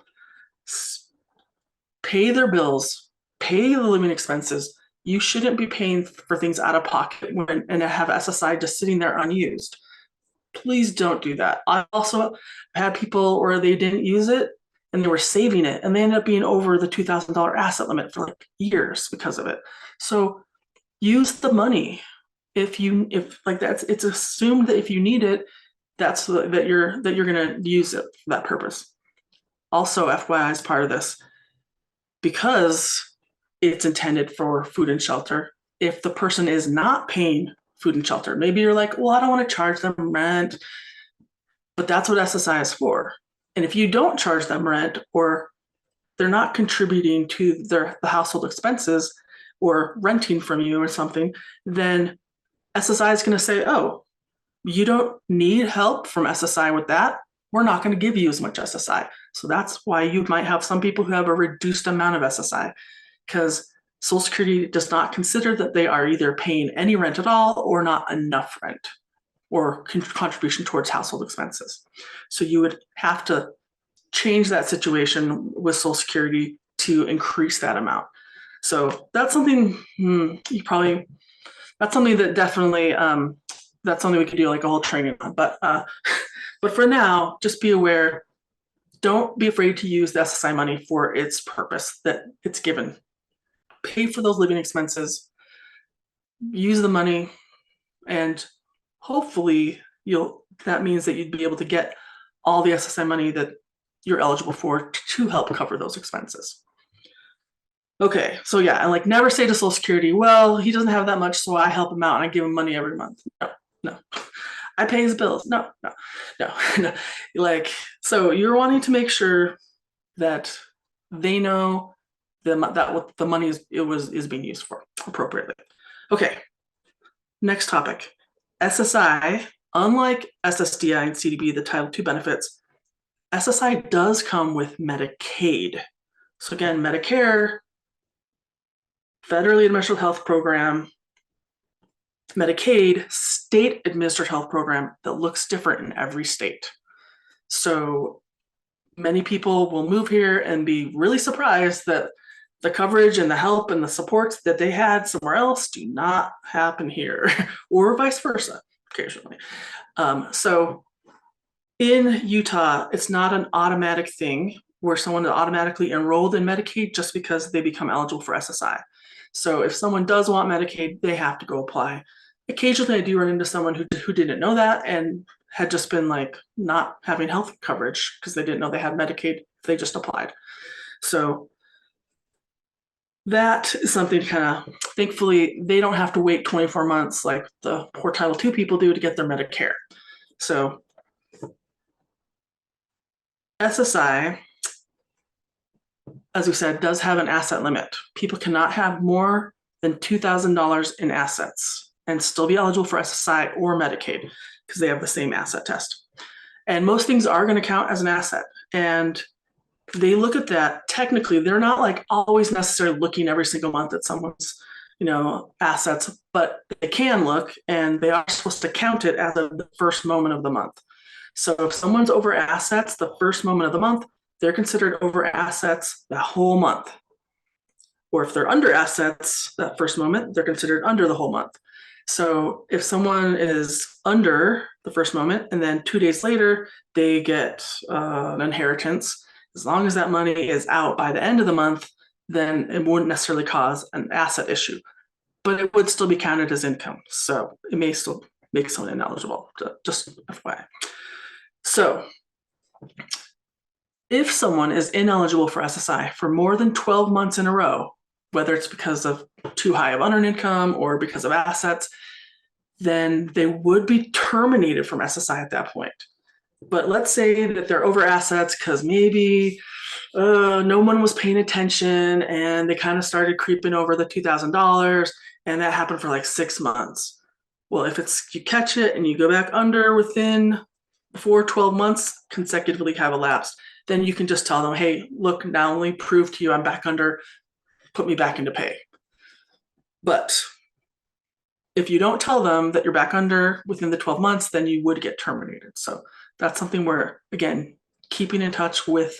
Pay their bills, pay the living expenses. You shouldn't be paying for things out of pocket and have SSI just sitting there unused. Please don't do that. I also had people where they didn't use it and they were saving it and they ended up being over the $2,000 asset limit for like years because of it. So use the money. If like that's, it's assumed that if you need it, that's that you're going to use it for that purpose. Also, FYI, as part of this, because it's intended for food and shelter, if the person is not paying food and shelter, maybe you're like, well, I don't want to charge them rent, but that's what SSI is for. And if you don't charge them rent, or they're not contributing to the household expenses or renting from you or something, then SSI is going to say, oh, you don't need help from SSI with that. We're not going to give you as much SSI. So that's why you might have some people who have a reduced amount of SSI, because Social Security does not consider that they are either paying any rent at all or not enough rent or contribution towards household expenses. So you would have to change that situation with Social Security to increase that amount. So that's something that's something that definitely, that's something we could do like a whole training on. But for now, just be aware, don't be afraid to use the SSI money for its purpose that it's given. Pay for those living expenses, use the money, and hopefully that means that you'd be able to get all the SSI money that you're eligible for to help cover those expenses. Okay, so yeah, and like never say to Social Security, well, he doesn't have that much, so I help him out and I give him money every month. No. I pay his bills. No. Like, so you're wanting to make sure that they know that what the money is being used for appropriately. Okay, next topic. SSI, unlike SSDI and CDB, the Title II benefits, SSI does come with Medicaid. So again, Medicare, federally administered health program, Medicaid, state administered health program that looks different in every state. So many people will move here and be really surprised that the coverage and the help and the supports that they had somewhere else do not happen here, or vice versa occasionally. So In Utah, it's not an automatic thing where someone is automatically enrolled in Medicaid just because they become eligible for SSI. So if someone does want Medicaid, they have to go apply. Occasionally, I do run into someone who didn't know that and had just been like not having health coverage because they didn't know they had Medicaid. They just applied. So that is something to kind of, thankfully, they don't have to wait 24 months like the poor Title II people do to get their Medicare. So SSI, as we said, does have an asset limit. People cannot have more than $2,000 in assets and still be eligible for SSI or Medicaid because they have the same asset test. And most things are going to count as an asset. And they look at that technically. They're not like always necessarily looking every single month at someone's, assets, but they can look and they are supposed to count it as of the first moment of the month. So if someone's over assets the first moment of the month, they're considered over assets the whole month. Or if they're under assets that first moment, they're considered under the whole month. So if someone is under the first moment and then 2 days later they get an inheritance, as long as that money is out by the end of the month, then it wouldn't necessarily cause an asset issue, but it would still be counted as income. So it may still make someone ineligible, just FYI. So if someone is ineligible for SSI for more than 12 months in a row, whether it's because of too high of unearned income or because of assets, then they would be terminated from SSI at that point. But let's say that they're over assets because maybe no one was paying attention and they kind of started creeping over the $2,000, and that happened for like 6 months. Well, if it's you catch it and you go back under within before 12 months consecutively have elapsed, then you can just tell them, hey, look, not only prove to you I'm back under, put me back into pay. But if you don't tell them that you're back under within the 12 months, then you would get terminated. So that's something where, again, keeping in touch with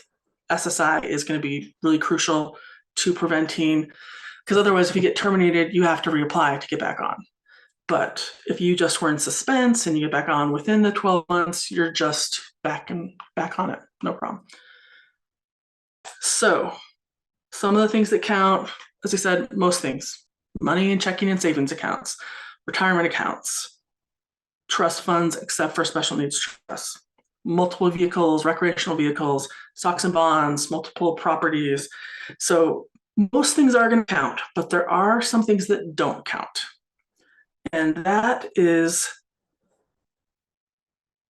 SSI is going to be really crucial to preventing, because otherwise, if you get terminated, you have to reapply to get back on. But if you just were in suspense and you get back on within the 12 months, you're just back on it. No problem. So some of the things that count, as I said, most things: money in checking and savings accounts, retirement accounts, trust funds, except for special needs trusts, multiple vehicles, recreational vehicles, stocks and bonds, multiple properties. So most things are going to count, but there are some things that don't count. And that is,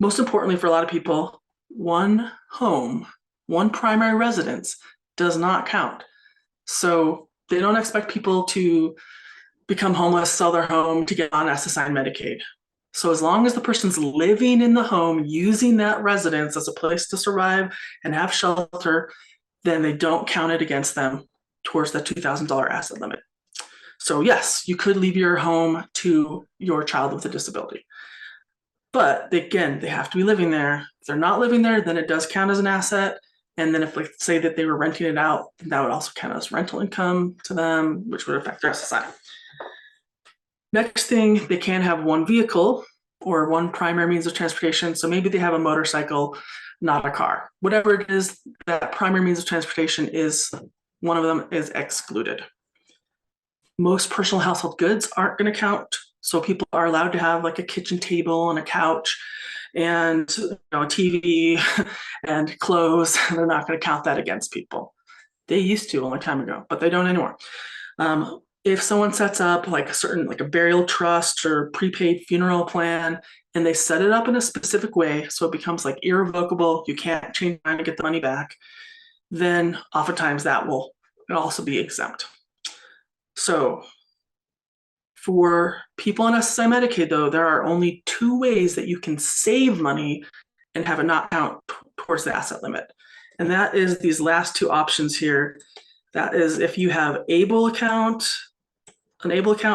most importantly for a lot of people, one home, one primary residence does not count. So they don't expect people to become homeless, sell their home to get on SSI and Medicaid. So as long as the person's living in the home, using that residence as a place to survive and have shelter, then they don't count it against them towards the $2,000 asset limit. So yes, you could leave your home to your child with a disability. But again, they have to be living there. If they're not living there, then it does count as an asset. And then if, like, say that they were renting it out, that would also count as rental income to them, which would affect their SSI. Next thing, they can have one vehicle or one primary means of transportation. So maybe they have a motorcycle, not a car. Whatever it is, that primary means of transportation is one of them is excluded. Most personal household goods aren't going to count. So people are allowed to have like a kitchen table and a couch and a TV and clothes. They're not going to count that against people. They used to a long time ago, but they don't anymore. If someone sets up like a burial trust or prepaid funeral plan, and they set it up in a specific way so it becomes like irrevocable, you can't change mind to get the money back, then oftentimes that will also be exempt. So for people on SSI Medicaid, though, there are only 2 ways that you can save money and have it not count towards the asset limit. And that is these last 2 options here. That is if you have an able account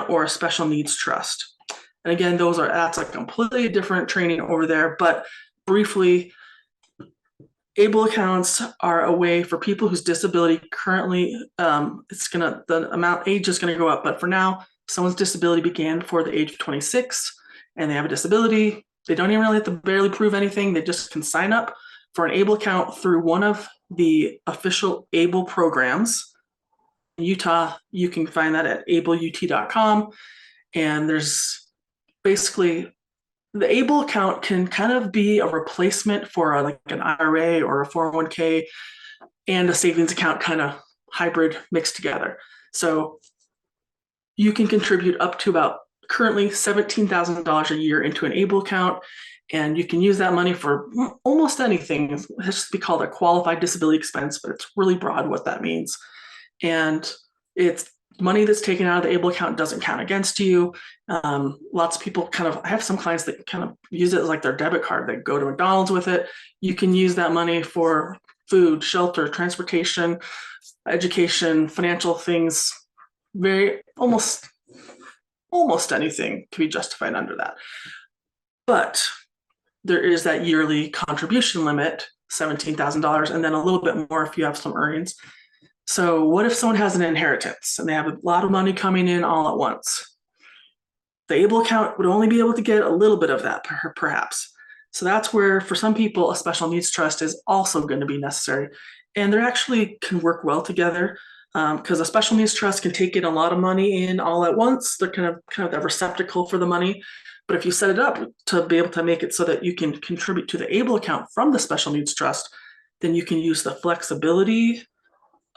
or a special needs trust. And again, that's a completely different training over there, but briefly, able accounts are a way for people whose disability currently, the age is gonna go up, but for now, someone's disability began before the age of 26 and they have a disability, They don't even really have to barely prove anything. They just can sign up for an ABLE account through one of the official ABLE programs. In Utah, you can find that at ableut.com. And there's basically the ABLE account can kind of be a replacement for like an IRA or a 401k and a savings account, kind of hybrid mixed together. So you can contribute up to about currently $17,000 a year into an ABLE account, and you can use that money for almost anything. It has to be called a qualified disability expense, but it's really broad what that means. And it's money that's taken out of the ABLE account doesn't count against you. Lots of people I have some clients that kind of use it as like their debit card. They go to McDonald's with it. You can use that money for food, shelter, transportation, education, financial things. Almost anything can be justified under that. But there is that yearly contribution limit, $17,000, and then a little bit more if you have some earnings. So what if someone has an inheritance and they have a lot of money coming in all at once? The ABLE account would only be able to get a little bit of that, perhaps. So that's where, for some people, a special needs trust is also going to be necessary. And they actually can work well together, because a special needs trust can take in a lot of money in all at once. They're kind of that receptacle for the money. But if you set it up to be able to make it so that you can contribute to the ABLE account from the special needs trust, then you can use the flexibility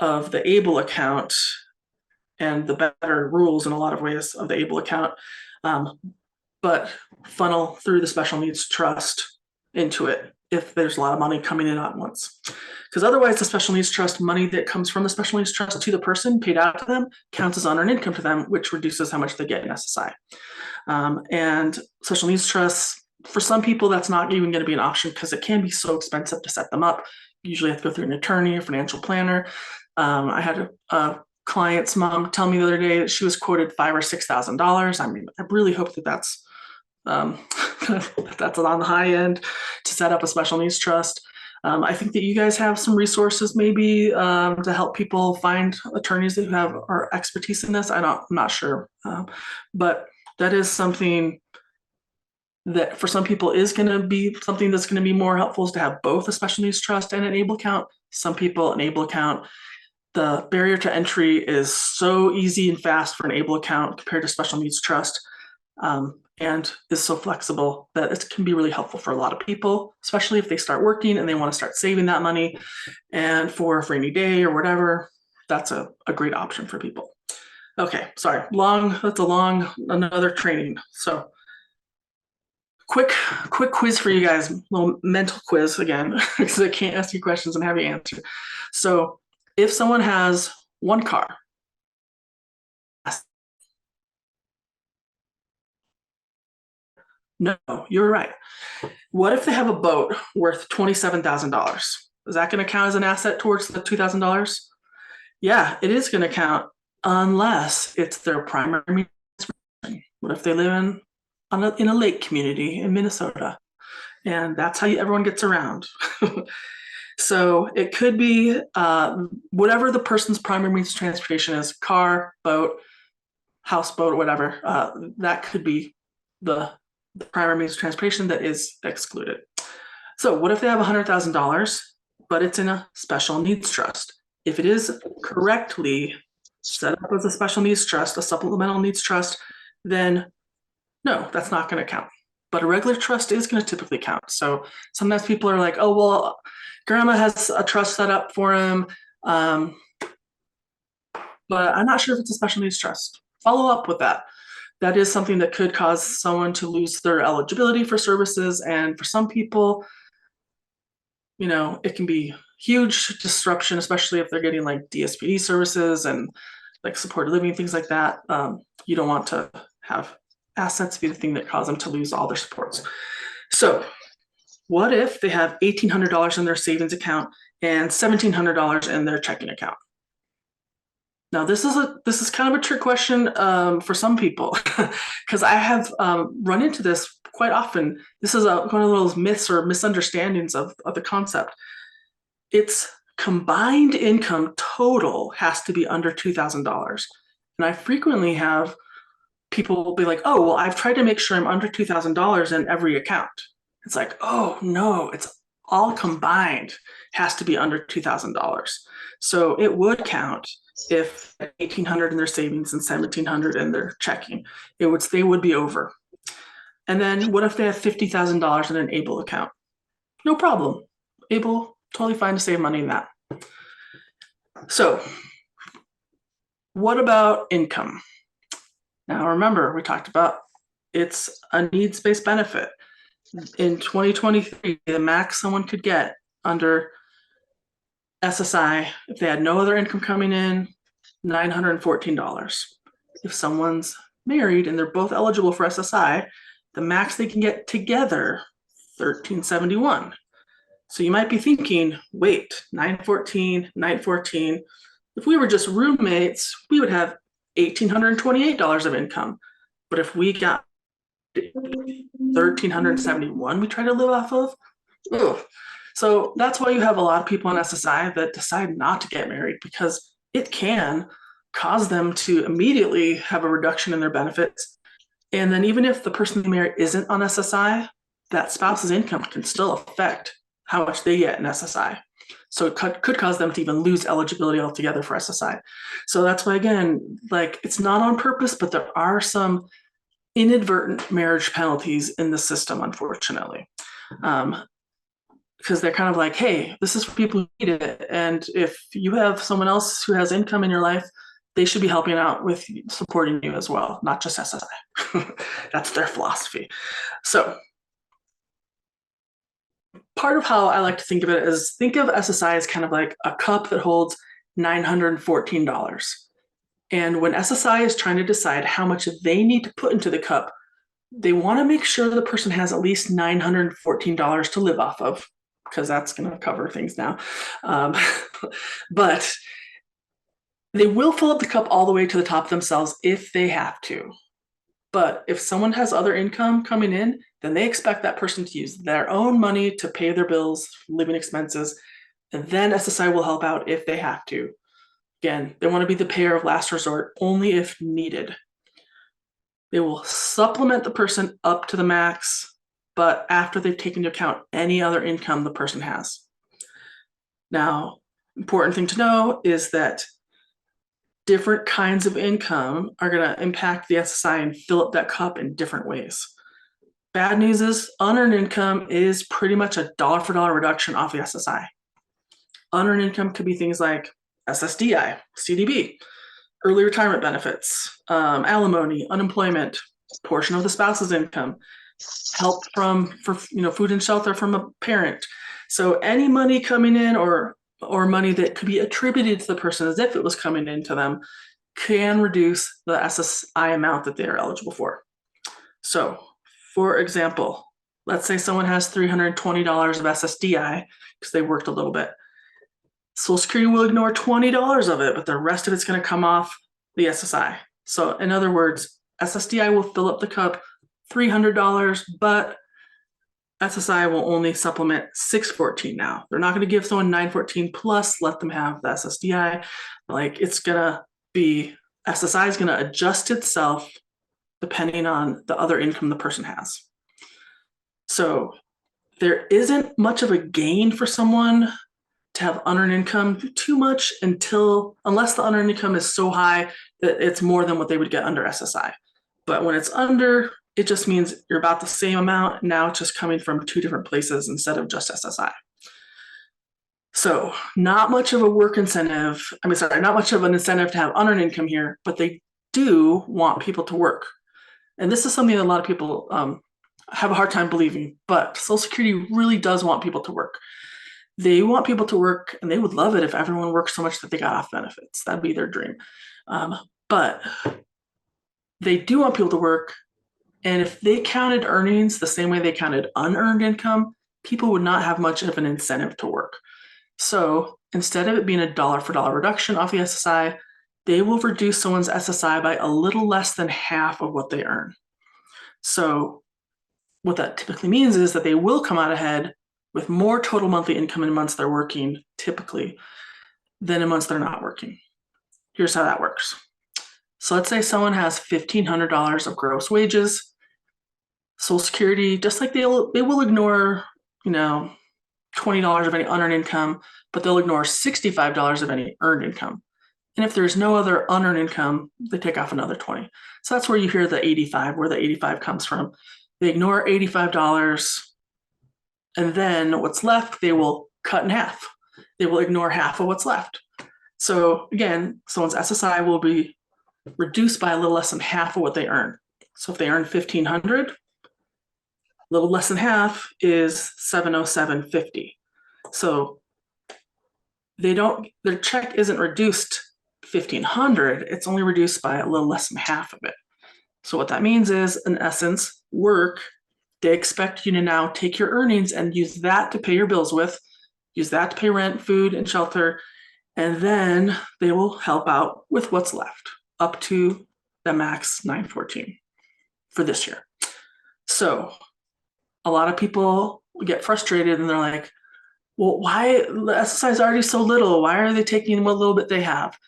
of the ABLE account and the better rules in a lot of ways of the ABLE account, but funnel through the special needs trust into it if there's a lot of money coming in at once. Because otherwise, the special needs trust money that comes from the special needs trust to the person paid out to them counts as unearned income to them, which reduces how much they get in SSI. And special needs trusts, for some people, that's not even going to be an option because it can be so expensive to set them up. You usually have to go through an attorney or financial planner. I had a client's mom tell me the other day that she was quoted $5,000 or $6,000. I mean, I really hope that that's that's on the high end to set up a special needs trust. I think that you guys have some resources maybe to help people find attorneys that have our expertise in this. I'm not sure, but that is something that for some people is going to be something that's going to be more helpful, is to have both a special needs trust and an ABLE account. Some people, an ABLE account, the barrier to entry is so easy and fast for an ABLE account compared to special needs trust, and is so flexible that it can be really helpful for a lot of people, especially if they start working and they want to start saving that money, and for a rainy day or whatever. That's a great option for people. Okay, sorry, another training. So quick quiz for you guys, little mental quiz again, because I can't ask you questions and have you answer. So if someone has one car, no, you're right. What if they have a boat worth $27,000? Is that going to count as an asset towards the $2,000? Yeah, it is going to count unless it's their primary. What if they live in a lake community in Minnesota? And that's how everyone gets around. So it could be whatever the person's primary means of transportation is, car, boat, houseboat, whatever, that could be the primary means of transportation that is excluded. So what if they have $100,000, but it's in a special needs trust? If it is correctly set up as a special needs trust, a supplemental needs trust, then no, that's not going to count. But a regular trust is going to typically count. So sometimes people are like, oh, well, grandma has a trust set up for him, but I'm not sure if it's a special needs trust. Follow up with that. That is something that could cause someone to lose their eligibility for services. And for some people, it can be huge disruption, especially if they're getting like DSPD services and like supported living, things like that. You don't want to have assets be the thing that cause them to lose all their supports. So what if they have $1,800 in their savings account and $1,700 in their checking account? Now, this is kind of a trick question for some people, because I have run into this quite often. This is one of those myths or misunderstandings of the concept. It's combined income total has to be under $2,000. And I frequently have people will be like, oh, well, I've tried to make sure I'm under $2,000 in every account. It's like, oh, no, it's all combined has to be under $2,000. So it would count if 1,800 in their savings and 1,700 in their checking. They would be over. And then what if they have $50,000 in an ABLE account? No problem. ABLE, totally fine to save money in that. So what about income? Now, remember, we talked about it's a needs-based benefit. In 2023, the max someone could get under SSI, if they had no other income coming in, $914. If someone's married and they're both eligible for SSI, the max they can get together, $1,371. So you might be thinking, wait, $914. If we were just roommates, we would have $1,828 of income. But if we got $1,371 we try to live off of, ugh. So that's why you have a lot of people on SSI that decide not to get married, because it can cause them to immediately have a reduction in their benefits. And then even if the person they marry isn't on SSI, that spouse's income can still affect how much they get in SSI. So it could cause them to even lose eligibility altogether for SSI. So that's why, again, like, it's not on purpose, but there are some inadvertent marriage penalties in the system, unfortunately. Because they're kind of like, hey, this is for people who need it. And if you have someone else who has income in your life, they should be helping out with supporting you as well, not just SSI. That's their philosophy. So part of how I like to think of it is, think of SSI as kind of like a cup that holds $914. And when SSI is trying to decide how much they need to put into the cup, they want to make sure the person has at least $914 to live off of, because that's going to cover things now. But they will fill up the cup all the way to the top themselves if they have to. But if someone has other income coming in, then they expect that person to use their own money to pay their bills, living expenses, and then SSI will help out if they have to. Again, they want to be the payer of last resort only if needed. They will supplement the person up to the max, but after they've taken into account any other income the person has. Now, important thing to know is that different kinds of income are going to impact the SSI and fill up that cup in different ways. Bad news is unearned income is pretty much a dollar for dollar reduction off the SSI. Unearned income could be things like SSDI, CDB, early retirement benefits, alimony, unemployment, portion of the spouse's income, help for food and shelter from a parent. So any money coming in or money that could be attributed to the person as if it was coming into them can reduce the SSI amount that they are eligible for. So, for example, let's say someone has $320 of SSDI because they worked a little bit. Social Security will ignore $20 of it, but the rest of it's going to come off the SSI. So in other words, SSDI will fill up the cup $300, but SSI will only supplement $614 now. They're not going to give someone $914 plus let them have the SSDI. Like, it's going to be, SSI is going to adjust itself depending on the other income the person has. So there isn't much of a gain for someone to have unearned income too much unless the unearned income is so high that it's more than what they would get under SSI. But when it's under, it just means you're about the same amount. Now it's just coming from two different places instead of just SSI. So not much of a not much of an incentive to have unearned income here, but they do want people to work. And this is something that a lot of people have a hard time believing, but Social Security really does want people to work. They want people to work, and they would love it if everyone worked so much that they got off benefits. That'd be their dream. But they do want people to work. And if they counted earnings the same way they counted unearned income, people would not have much of an incentive to work. So instead of it being a dollar for dollar reduction off the SSI, they will reduce someone's SSI by a little less than half of what they earn. So what that typically means is that they will come out ahead with more total monthly income in months they're working, typically, than in months they're not working. Here's how that works. So let's say someone has $1,500 of gross wages. Social Security, just like they will ignore, $20 of any unearned income, but they'll ignore $65 of any earned income. And if there's no other unearned income, they take off another 20. So that's where you hear the 85, where the 85 comes from. They ignore $85, and then what's left, they will cut in half. They will ignore half of what's left. So again, someone's SSI will be reduced by a little less than half of what they earn. So if they earn 1,500, a little less than half is 707.50. So their check isn't reduced 1,500, it's only reduced by a little less than half of it. So what that means is, in essence, work, they expect you to now take your earnings and use that to pay your bills with, use that to pay rent, food, and shelter, and then they will help out with what's left up to the max 914 for this year. So a lot of people get frustrated and they're like, well, why the SSI is already so little? Why are they taking what little bit they have?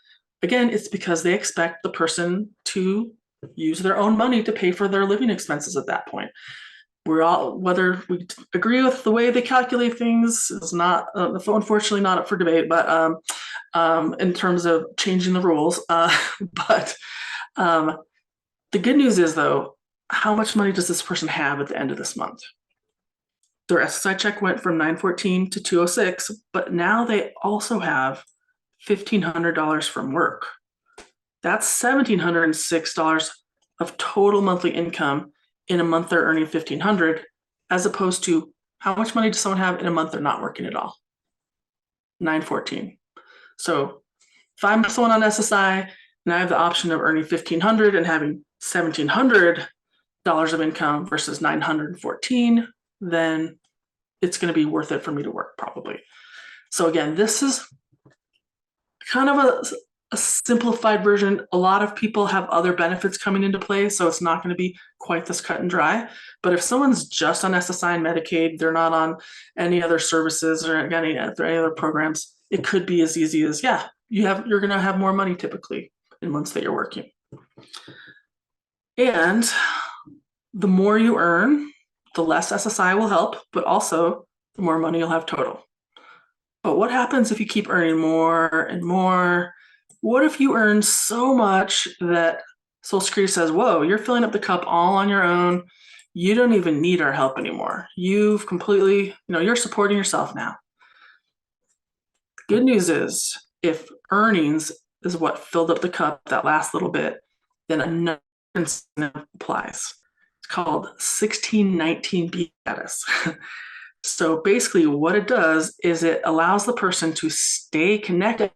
Again, it's because they expect the person to use their own money to pay for their living expenses at that point. Whether we agree with the way they calculate things is not, unfortunately, not up for debate, but in terms of changing the rules. But the good news is, though, how much money does this person have at the end of this month? Their SSI check went from 914 to 206, but now they also have $1,500 from work. That's $1,706 of total monthly income in a month they're earning $1,500, as opposed to how much money does someone have in a month they're not working at all? 914. So if I'm someone on SSI and I have the option of earning $1,500 and having $1,700 of income versus 914, then it's going to be worth it for me to work, probably. So again, this is kind of a simplified version. A lot of people have other benefits coming into play, so it's not going to be quite this cut and dry. But if someone's just on SSI and Medicaid, they're not on any other services or any other programs, it could be as easy as, yeah, you're going to have more money typically in months that you're working. And the more you earn, the less SSI will help, but also the more money you'll have total. But what happens if you keep earning more and more? What if you earn so much that Social Security says, whoa, you're filling up the cup all on your own. You don't even need our help anymore. You've completely, you're supporting yourself now. Good news is, if earnings is what filled up the cup that last little bit, then another incentive applies. It's called 1619B status. So basically what it does is it allows the person to stay connected,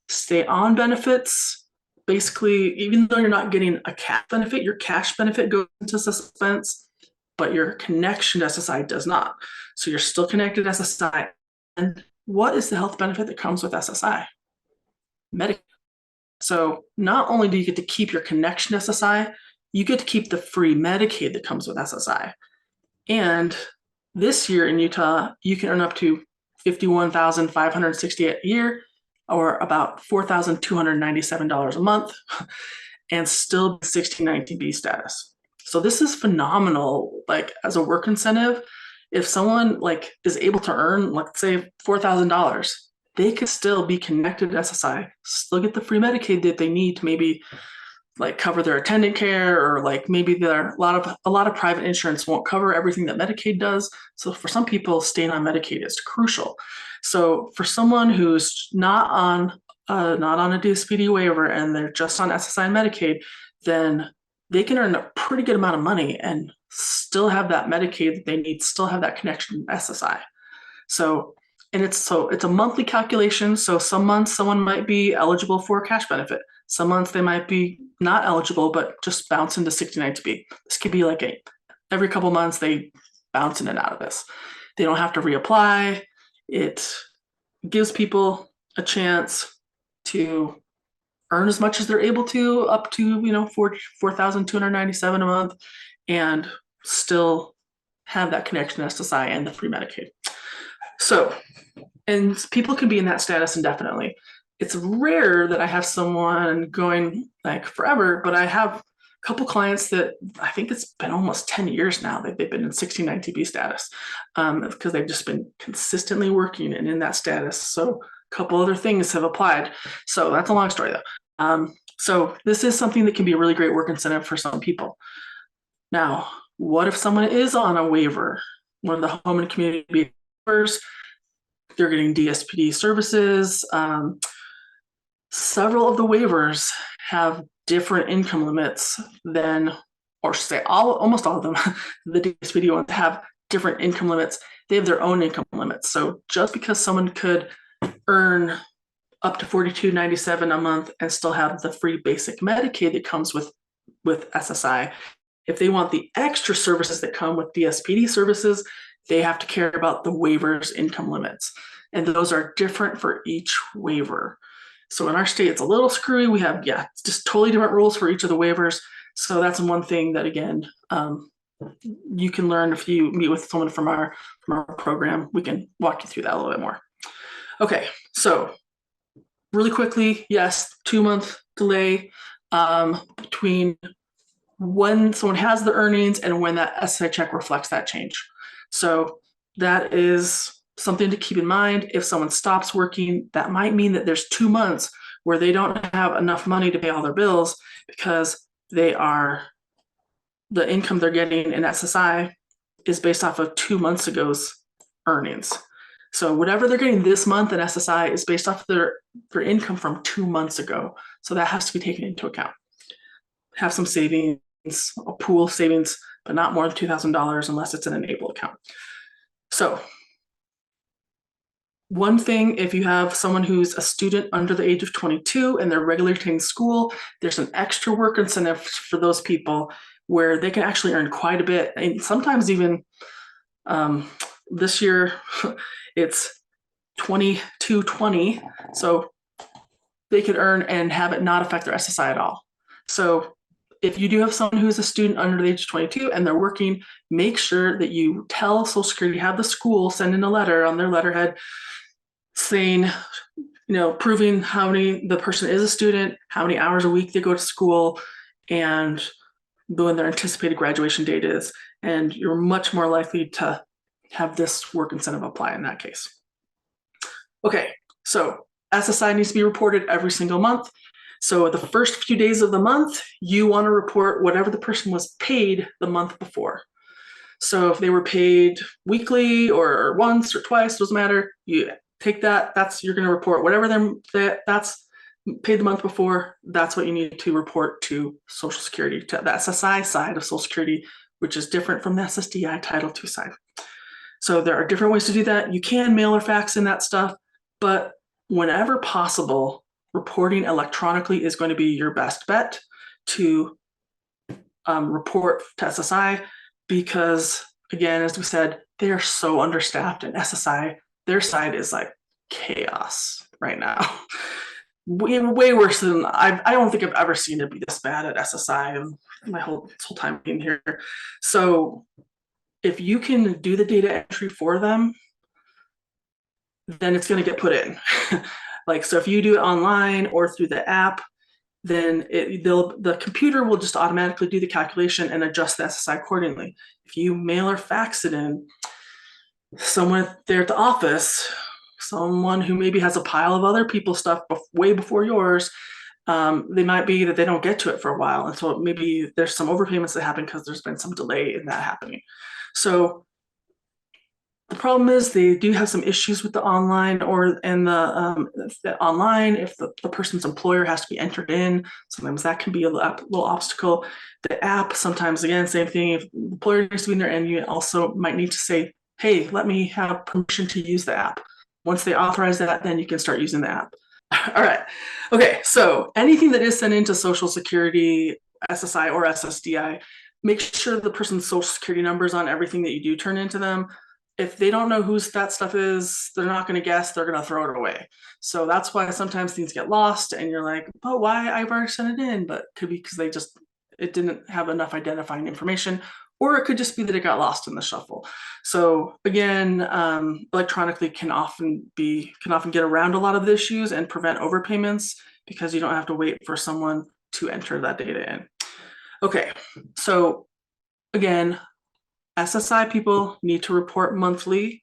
stay on benefits. Basically, even though you're not getting a cash benefit, your cash benefit goes into suspense, but your connection to SSI does not. So you're still connected to SSI. And what is the health benefit that comes with SSI? Medicaid. So not only do you get to keep your connection to SSI, you get to keep the free Medicaid that comes with SSI. And this year in Utah, you can earn up to $51,568 a year, or about $4,297 a month, and still 1619B status. So this is phenomenal. Like, as a work incentive, if someone is able to earn, let's say, $4,000, they could still be connected to SSI, still get the free Medicaid that they need to maybe cover their attendant care, or maybe a lot of private insurance won't cover everything that Medicaid does. So for some people, staying on Medicaid is crucial. So for someone who's not on a due speedy waiver and they're just on SSI and Medicaid, then they can earn a pretty good amount of money and still have that Medicaid that they need, still have that connection to SSI. So it's a monthly calculation. So some months someone might be eligible for a cash benefit. Some months they might be not eligible, but just bounce into 69B. This could be every couple months they bounce in and out of this. They don't have to reapply. It gives people a chance to earn as much as they're able to, up to $4,297 a month, and still have that connection to SSI and the free Medicaid. So, and people can be in that status indefinitely. It's rare that I have someone going like forever, but I have a couple clients that I think it's been almost 10 years now that they've been in 1690B status, because they've just been consistently working and in that status. So a couple other things have applied. So that's a long story though. So this is something that can be a really great work incentive for some people. Now, what if someone is on a waiver? One of the home and community waivers, they're getting DSPD services. Several of the waivers have different income limits than, or say almost all of them, the DSPD ones have different income limits. They have their own income limits. So just because someone could earn up to $42.97 a month and still have the free basic Medicaid that comes with SSI, if they want the extra services that come with DSPD services, they have to care about the waiver's income limits. And those are different for each waiver. So in our state, it's a little screwy. We have, just totally different rules for each of the waivers. So that's one thing that, again, you can learn if you meet with someone from our program. We can walk you through that a little bit more. Okay, so really quickly, yes, 2-month delay between when someone has the earnings and when that SSI check reflects that change. So that is something to keep in mind. If someone stops working, that might mean that there's 2 months where they don't have enough money to pay all their bills because the income they're getting in SSI is based off of 2 months ago's earnings. So whatever they're getting this month in SSI is based off their income from 2 months ago. So that has to be taken into account. Have some savings, a pool of savings, but not more than $2,000 unless it's an Enable account. So one thing, if you have someone who's a student under the age of 22 and they're regularly attending school, there's an extra work incentive for those people where they can actually earn quite a bit. And sometimes even this year, it's 2220. So they could earn and have it not affect their SSI at all. So if you do have someone who's a student under the age of 22 and they're working, make sure that you tell Social Security, have the school send in a letter on their letterhead saying, proving how many the person is a student, how many hours a week they go to school, and when their anticipated graduation date is. And you're much more likely to have this work incentive apply in that case. Okay, so SSI needs to be reported every single month. So the first few days of the month, you want to report whatever the person was paid the month before. So if they were paid weekly or once or twice, doesn't matter. You take that. You're going to report whatever that's paid the month before. That's what you need to report to Social Security, to the SSI side of Social Security, which is different from the SSDI Title II side. So there are different ways to do that. You can mail or fax in that stuff, but whenever possible, reporting electronically is going to be your best bet to report to SSI, because again, as we said, they are so understaffed, and SSI, their side is like chaos right now. Way worse than I don't think I've ever seen it be this bad at SSI in my whole time being here. So if you can do the data entry for them, then it's going to get put in. So if you do it online or through the app, then the computer will just automatically do the calculation and adjust the SSI accordingly. If you mail or fax it in, someone there at the office, someone who maybe has a pile of other people's stuff way before yours, they might be that they don't get to it for a while. And so maybe there's some overpayments that happen because there's been some delay in that happening. So the problem is they do have some issues with the online online. If the person's employer has to be entered in, sometimes that can be a little obstacle. The app, sometimes, again, same thing. If the employer needs to be in there, and you also might need to say, hey, let me have permission to use the app. Once they authorize that, then you can start using the app. All right. Okay. So anything that is sent into Social Security, SSI, or SSDI, make sure the person's Social Security number is on everything that you do turn into them. If they don't know whose that stuff is, they're not going to guess, they're going to throw it away. So that's why sometimes things get lost and you're like, oh, why? I've already sent it in, but it could be because it didn't have enough identifying information, or it could just be that it got lost in the shuffle. So again, electronically can often get around a lot of the issues and prevent overpayments, because you don't have to wait for someone to enter that data in. Okay, so again, SSI people need to report monthly.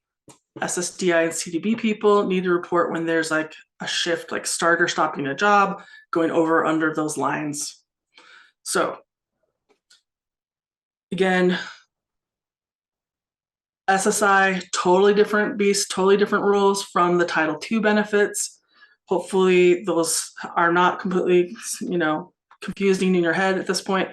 SSDI and CDB people need to report when there's like a shift, like start or stopping a job, going over or under those lines. So again, SSI, totally different beast, totally different rules from the Title II benefits. Hopefully those are not completely, confusing in your head at this point.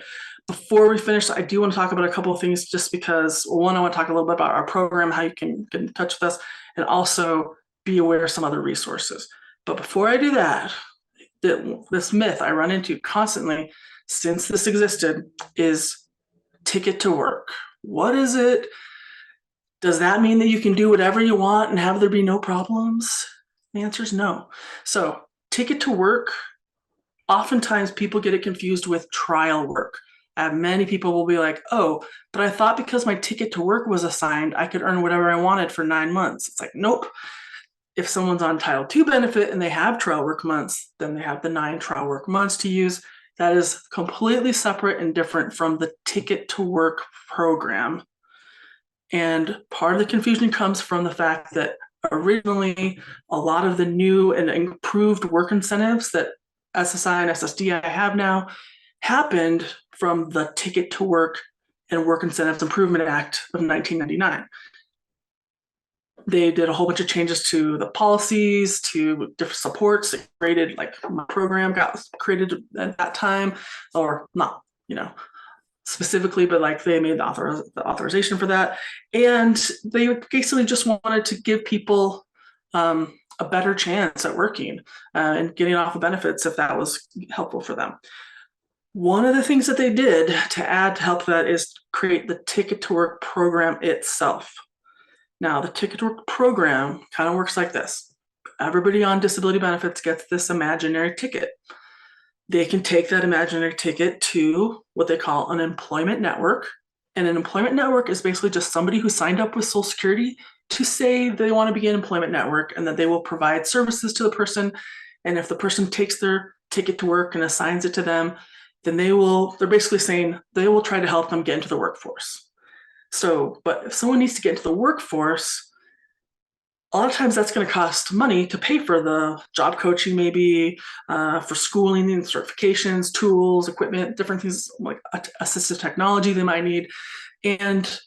Before we finish, I do want to talk about a couple of things just because, one, I want to talk a little bit about our program, how you can get in touch with us, and also be aware of some other resources. But before I do that, this myth I run into constantly since this existed is ticket to work. What is it? Does that mean that you can do whatever you want and have there be no problems? The answer is no. So ticket to work, oftentimes people get it confused with trial work. And many people will be like, oh, but I thought because my ticket to work was assigned, I could earn whatever I wanted for 9 months. It's like, nope. If someone's on Title II benefit and they have trial work months, then they have the 9 trial work months to use. That is completely separate and different from the ticket to work program. And part of the confusion comes from the fact that originally a lot of the new and improved work incentives that SSI and SSDI have now happened from the Ticket to Work and Work Incentives Improvement Act of 1999. They did a whole bunch of changes to the policies, to different supports. It created, like, my program got created at that time, or not, specifically, but like they made the authorization for that. And they basically just wanted to give people a better chance at working and getting off the benefits if that was helpful for them. One of the things that they did to add to help that is create the Ticket to Work program itself. Now, the Ticket to Work program kind of works like this. Everybody on disability benefits gets this imaginary ticket. They can take that imaginary ticket to what they call an employment network. And an employment network is basically just somebody who signed up with Social Security to say they want to be an employment network and that they will provide services to the person. And if the person takes their ticket to work and assigns it to them, then they're basically saying they will try to help them get into the workforce. So, but if someone needs to get into the workforce, a lot of times that's going to cost money to pay for the job coaching, maybe for schooling and certifications, tools, equipment, different things like assistive technology they might need. And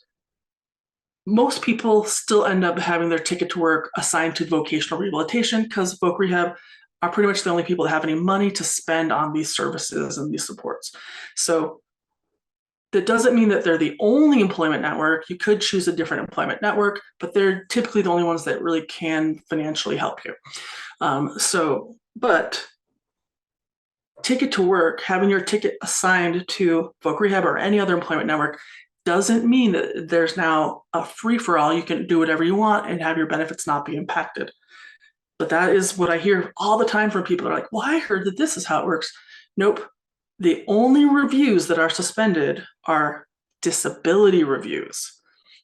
most people still end up having their ticket to work assigned to vocational rehabilitation because voc rehab are pretty much the only people that have any money to spend on these services and these supports. So that doesn't mean that they're the only employment network. You could choose a different employment network, but they're typically the only ones that really can financially help you. But ticket to work, having your ticket assigned to voc rehab or any other employment network doesn't mean that there's now a free-for-all. You can do whatever you want and have your benefits not be impacted. But that is what I hear all the time from people. They're like, well, I heard that this is how it works. Nope. The only reviews that are suspended are disability reviews.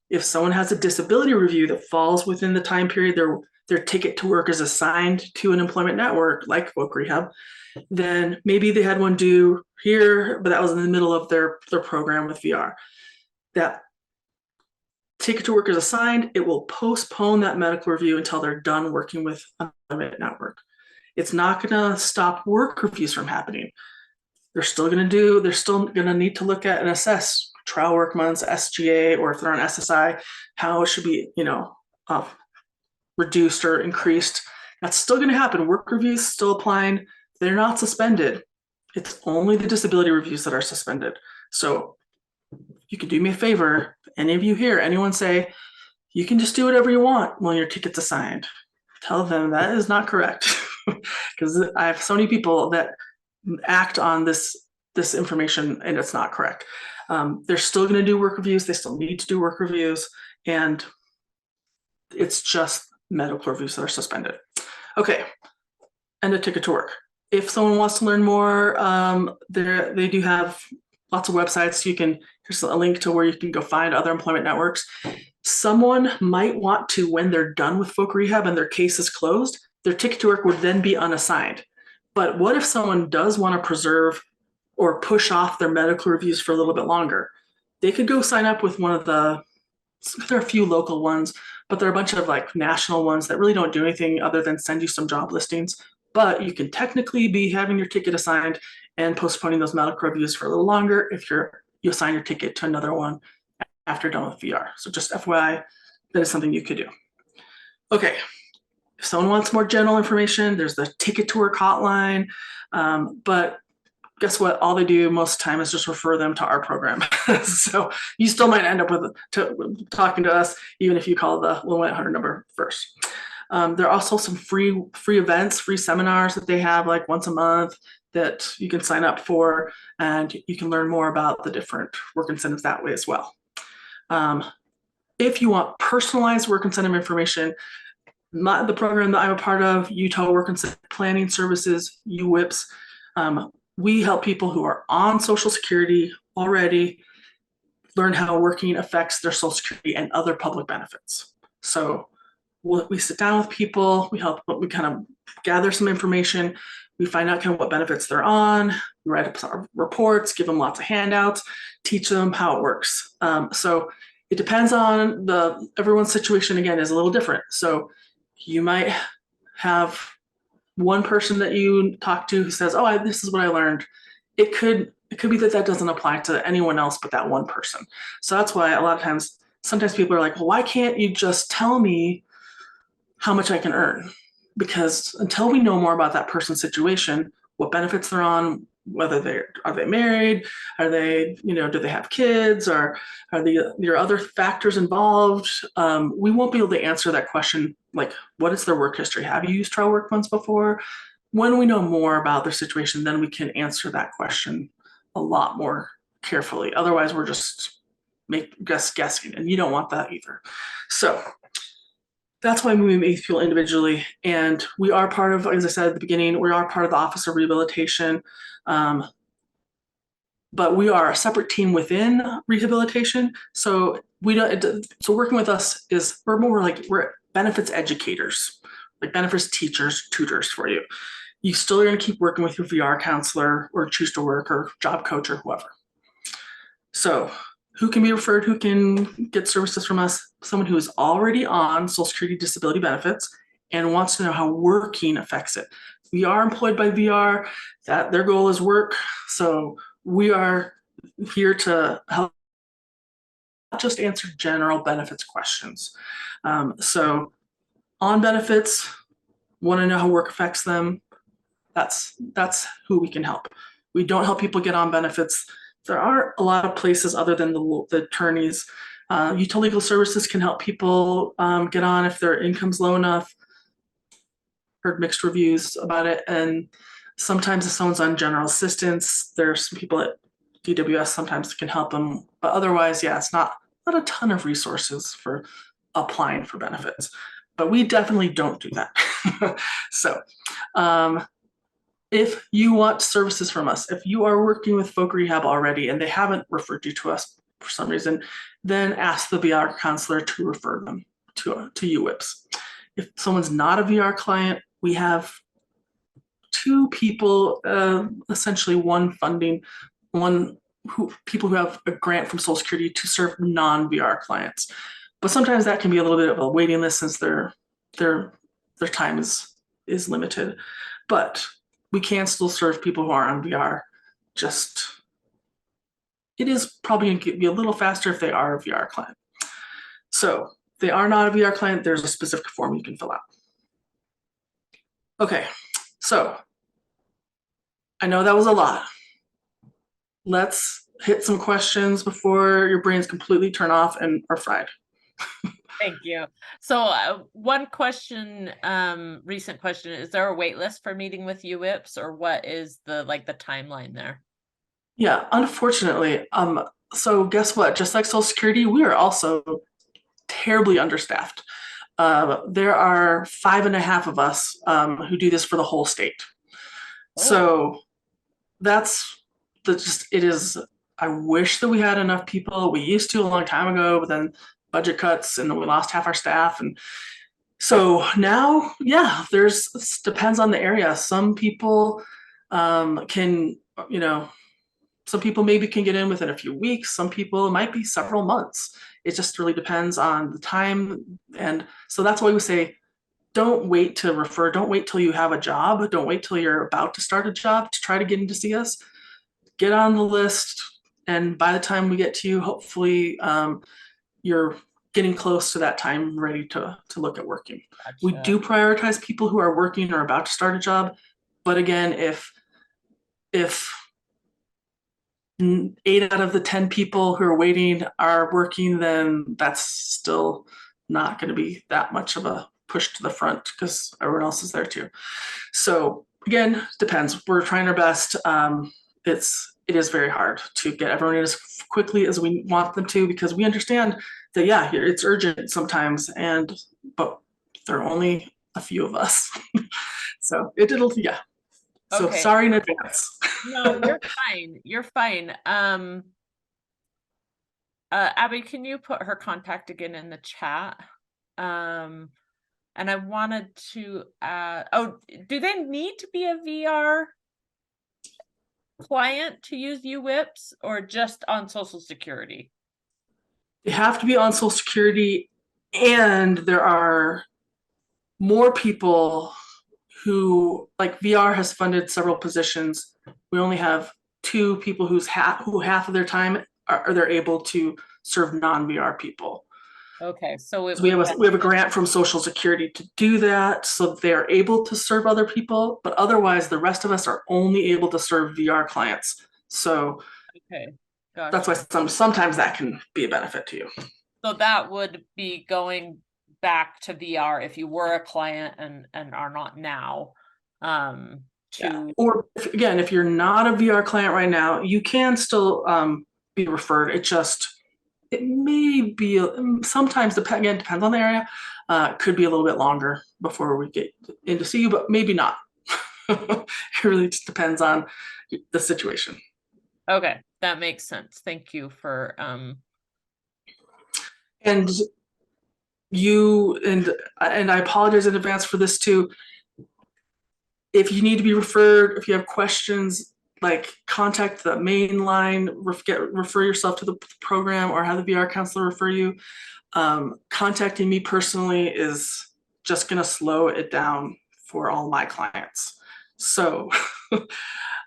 If someone has a disability review that falls within the time period their ticket to work is assigned to an employment network like voc rehab, then maybe they had one due here, but that was in the middle of their program with VR. That ticket to work is assigned, it will postpone that medical review until they're done working with an employment network. It's not going to stop work reviews from happening. They're still going to need to look at and assess trial work months, SGA, or if they're on SSI, how it should be, reduced or increased. That's still going to happen. Work reviews still applying. They're not suspended. It's only the disability reviews that are suspended. So you can do me a favor. Any of you here, anyone say, you can just do whatever you want when your ticket's assigned. Tell them that is not correct. Because I have so many people that act on this information and it's not correct. They're still going to do work reviews. They still need to do work reviews, and it's just medical reviews that are suspended. Okay, and a ticket to work. If someone wants to learn more, they do have lots of websites. Here's a link to where you can go find other employment networks. Someone might want to, when they're done with voc rehab and their case is closed, their ticket to work would then be unassigned. But what if someone does want to preserve or push off their medical reviews for a little bit longer, they could go sign up with one of there are a few local ones, but there are a bunch of like national ones that really don't do anything other than send you some job listings. But you can technically be having your ticket assigned and postponing those medical reviews for a little longer if you assign your ticket to another one after done with VR. So just FYI, that is something you could do. Okay, if someone wants more general information, there's the Ticket to Work hotline. But guess what? All they do most of the time is just refer them to our program. So you still might end up talking to us, even if you call the 1-800 number first. There are also some free events, free seminars that they have like once a month that you can sign up for, and you can learn more about the different work incentives that way as well. If you want personalized work incentive information, the program that I'm a part of, Utah Work Incentive Planning Services, UWIPS, we help people who are on Social Security already learn how working affects their Social Security and other public benefits. So we sit down with people, we kind of gather some information, we find out kind of what benefits they're on, we write up our reports, give them lots of handouts, teach them how it works. So it depends on everyone's situation, again, is a little different. So you might have one person that you talk to who says, oh, this is what I learned. It could be that doesn't apply to anyone else but that one person. So that's why a lot of times, sometimes people are like, well, why can't you just tell me how much I can earn? Because until we know more about that person's situation, what benefits they're on, whether are they married, are they, do they have kids, or are there other factors involved? We won't be able to answer that question, like what is their work history? Have you used trial work funds before? When we know more about their situation, then we can answer that question a lot more carefully. Otherwise, we're just guessing, and you don't want that either. So that's why we meet people individually. And we are part of, as I said at the beginning, we are part of the Office of Rehabilitation. But we are a separate team within rehabilitation. So working with us we're benefits educators, like benefits teachers, tutors for you. You still are going to keep working with your VR counselor or choose to work or job coach or whoever. So who can be referred, who can get services from us? Someone who is already on Social Security disability benefits and wants to know how working affects it. We are employed by VR, that their goal is work. So we are here to help just answer general benefits questions. So on benefits, want to know how work affects them. That's who we can help. We don't help people get on benefits. There are a lot of places other than the attorneys. Utah Legal Services can help people get on if their income's low enough. Heard mixed reviews about it. And sometimes if someone's on general assistance, there's some people at DWS sometimes can help them. But otherwise, yeah, it's not a ton of resources for applying for benefits. But we definitely don't do that. So if you want services from us, if you are working with folk rehab already and they haven't referred you to us for some reason, then ask the VR counselor to refer them to UWIPS. If someone's not a VR client, we have two people, essentially people who have a grant from Social Security to serve non-VR clients. But sometimes that can be a little bit of a waiting list since their time is limited. But we can still serve people who are on VR. It is probably going to be a little faster if they are a VR client. So if they are not a VR client, there's a specific form you can fill out. Okay, so I know that was a lot. Let's hit some questions before your brains completely turn off and are fried.
Thank you. So one question, recent question, is there a wait list for meeting with UWIPS, or what is the timeline there?
Yeah, unfortunately. So guess what? Just like Social Security, we are also terribly understaffed. There are 5.5 of us who do this for the whole state. Oh. So it is, I wish that we had enough people. We used to a long time ago, but then budget cuts and then we lost half our staff. And so now, yeah, depends on the area. Some people can, some people maybe can get in within a few weeks. Some people, it might be several months. It just really depends on the time. And so that's why we say, don't wait to refer. Don't wait till you have a job. Don't wait till you're about to start a job to try to get in to see us. Get on the list. And by the time we get to you, hopefully you're getting close to that time ready to look at working. We
Gotcha.
do prioritize people who are working or about to start a job. But again, if 8 out of the 10 people who are waiting are working, then that's still not going to be that much of a push to the front because everyone else is there too. So again, depends. We're trying our best. It is very hard to get everyone in as quickly as we want them to because we understand that yeah, it's urgent sometimes, but there are only a few of us. So it'll yeah. So
Okay.
sorry in advance.
No, you're fine. You're fine. Abby, can you put her contact again in the chat? And I wanted to oh, do they need to be a VR client to use UWIPS or just on Social Security?
They have to be on Social Security, and there are more people who, like VR has funded several positions. We only have 2 people who half of their time are they're able to serve non-VR people.
Okay, so it
So we
would
have a grant from Social Security to do that, so they're able to serve other people. But otherwise, the rest of us are only able to serve VR clients. So
okay,
that's why
gotcha.
sometimes that can be a benefit to you.
So that would be going back to VR if you were a client and are not now.
Yeah.
To
Or again, if you're not a VR client right now, you can still be referred. It may be sometimes again depends on the area. Could be a little bit longer before we get in to see you, but maybe not. It really just depends on the situation.
okay, that makes sense. Thank you for
And you and I apologize in advance for this too. If you need to be referred, if you have questions, like contact the main line, refer yourself to the program or have the VR counselor refer you. Contacting me personally is just going to slow it down for all my clients. So,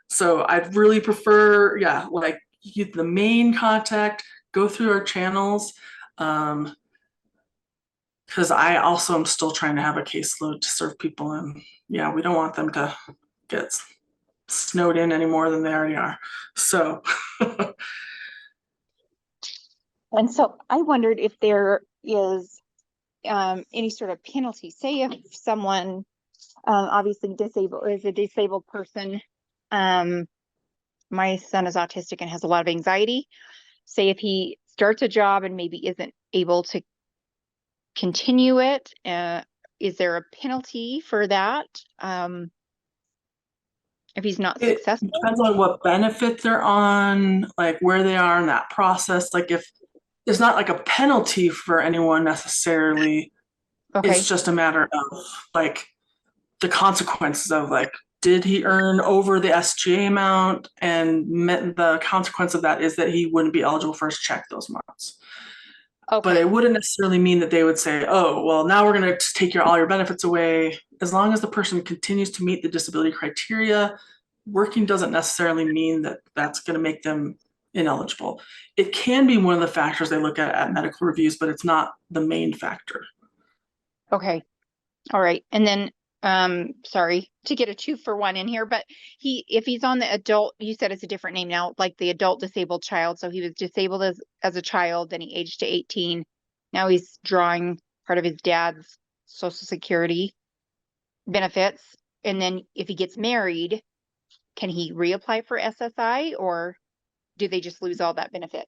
so I'd really prefer, yeah, like the main contact, go through our channels. Because I also am still trying to have a caseload to serve people, and yeah, we don't want them to get snowed in any more than they already are. So,
And so I wondered if there is any sort of penalty. Say if someone obviously is a disabled person. My son is autistic and has a lot of anxiety. Say if he starts a job and maybe isn't able to continue it, is there a penalty for that? If he's not
it
successful?
depends on what benefit they're on, like where they are in that process. Like if there's not like a penalty for anyone necessarily,
Okay.
it's just a matter of like the consequences of like, did he earn over the SGA amount? And the consequence of that is that he wouldn't be eligible for his check those months. But
Okay.
it wouldn't necessarily mean that they would say, oh, well, now we're going to take all your benefits away. As long as the person continues to meet the disability criteria, working doesn't necessarily mean that that's going to make them ineligible. It can be one of the factors they look at medical reviews, but it's not the main factor.
Okay. All right. And then sorry to get a 2-for-1 in here, but if he's on the adult, you said it's a different name now, like the adult disabled child. So he was disabled as a child, then he aged to 18. Now he's drawing part of his dad's Social Security benefits. And then if he gets married, can he reapply for SSI, or do they just lose all that benefit?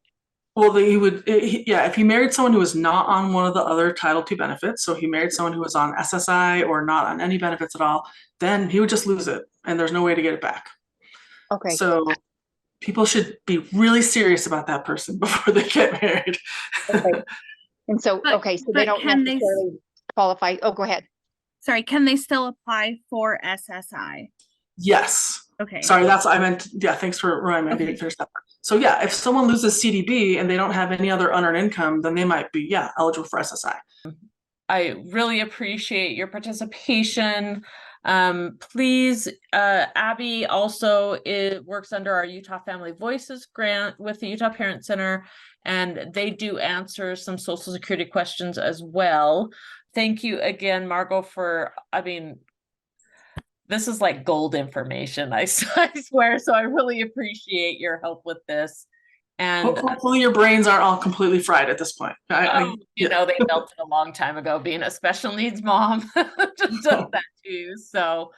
Well, yeah, if he married someone who was not on one of the other Title II benefits, so he married someone who was on SSI or not on any benefits at all, then he would just lose it and there's no way to get it back.
Okay.
So people should be really serious about that person before they get married.
Okay. And so, okay, so they don't necessarily qualify. Oh, go ahead.
Sorry, can they still apply for SSI?
Yes.
Okay.
Sorry, I meant, yeah, thanks for reminding me. I didn't finish that part. So yeah, if someone loses CDB and they don't have any other unearned income, then they might be, eligible for SSI.
I really appreciate your participation. Please, Abby also works under our Utah Family Voices grant with the Utah Parent Center, and they do answer some Social Security questions as well. Thank you again, Margot, this is like gold information, I swear. So I really appreciate your help with this. And
hopefully your brains aren't all completely fried at this point.
they melted a long time ago. Being a special needs mom just does that too. So,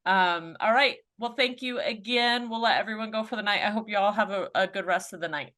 all right. Well, thank you again. We'll let everyone go for the night. I hope you all have a good rest of the night.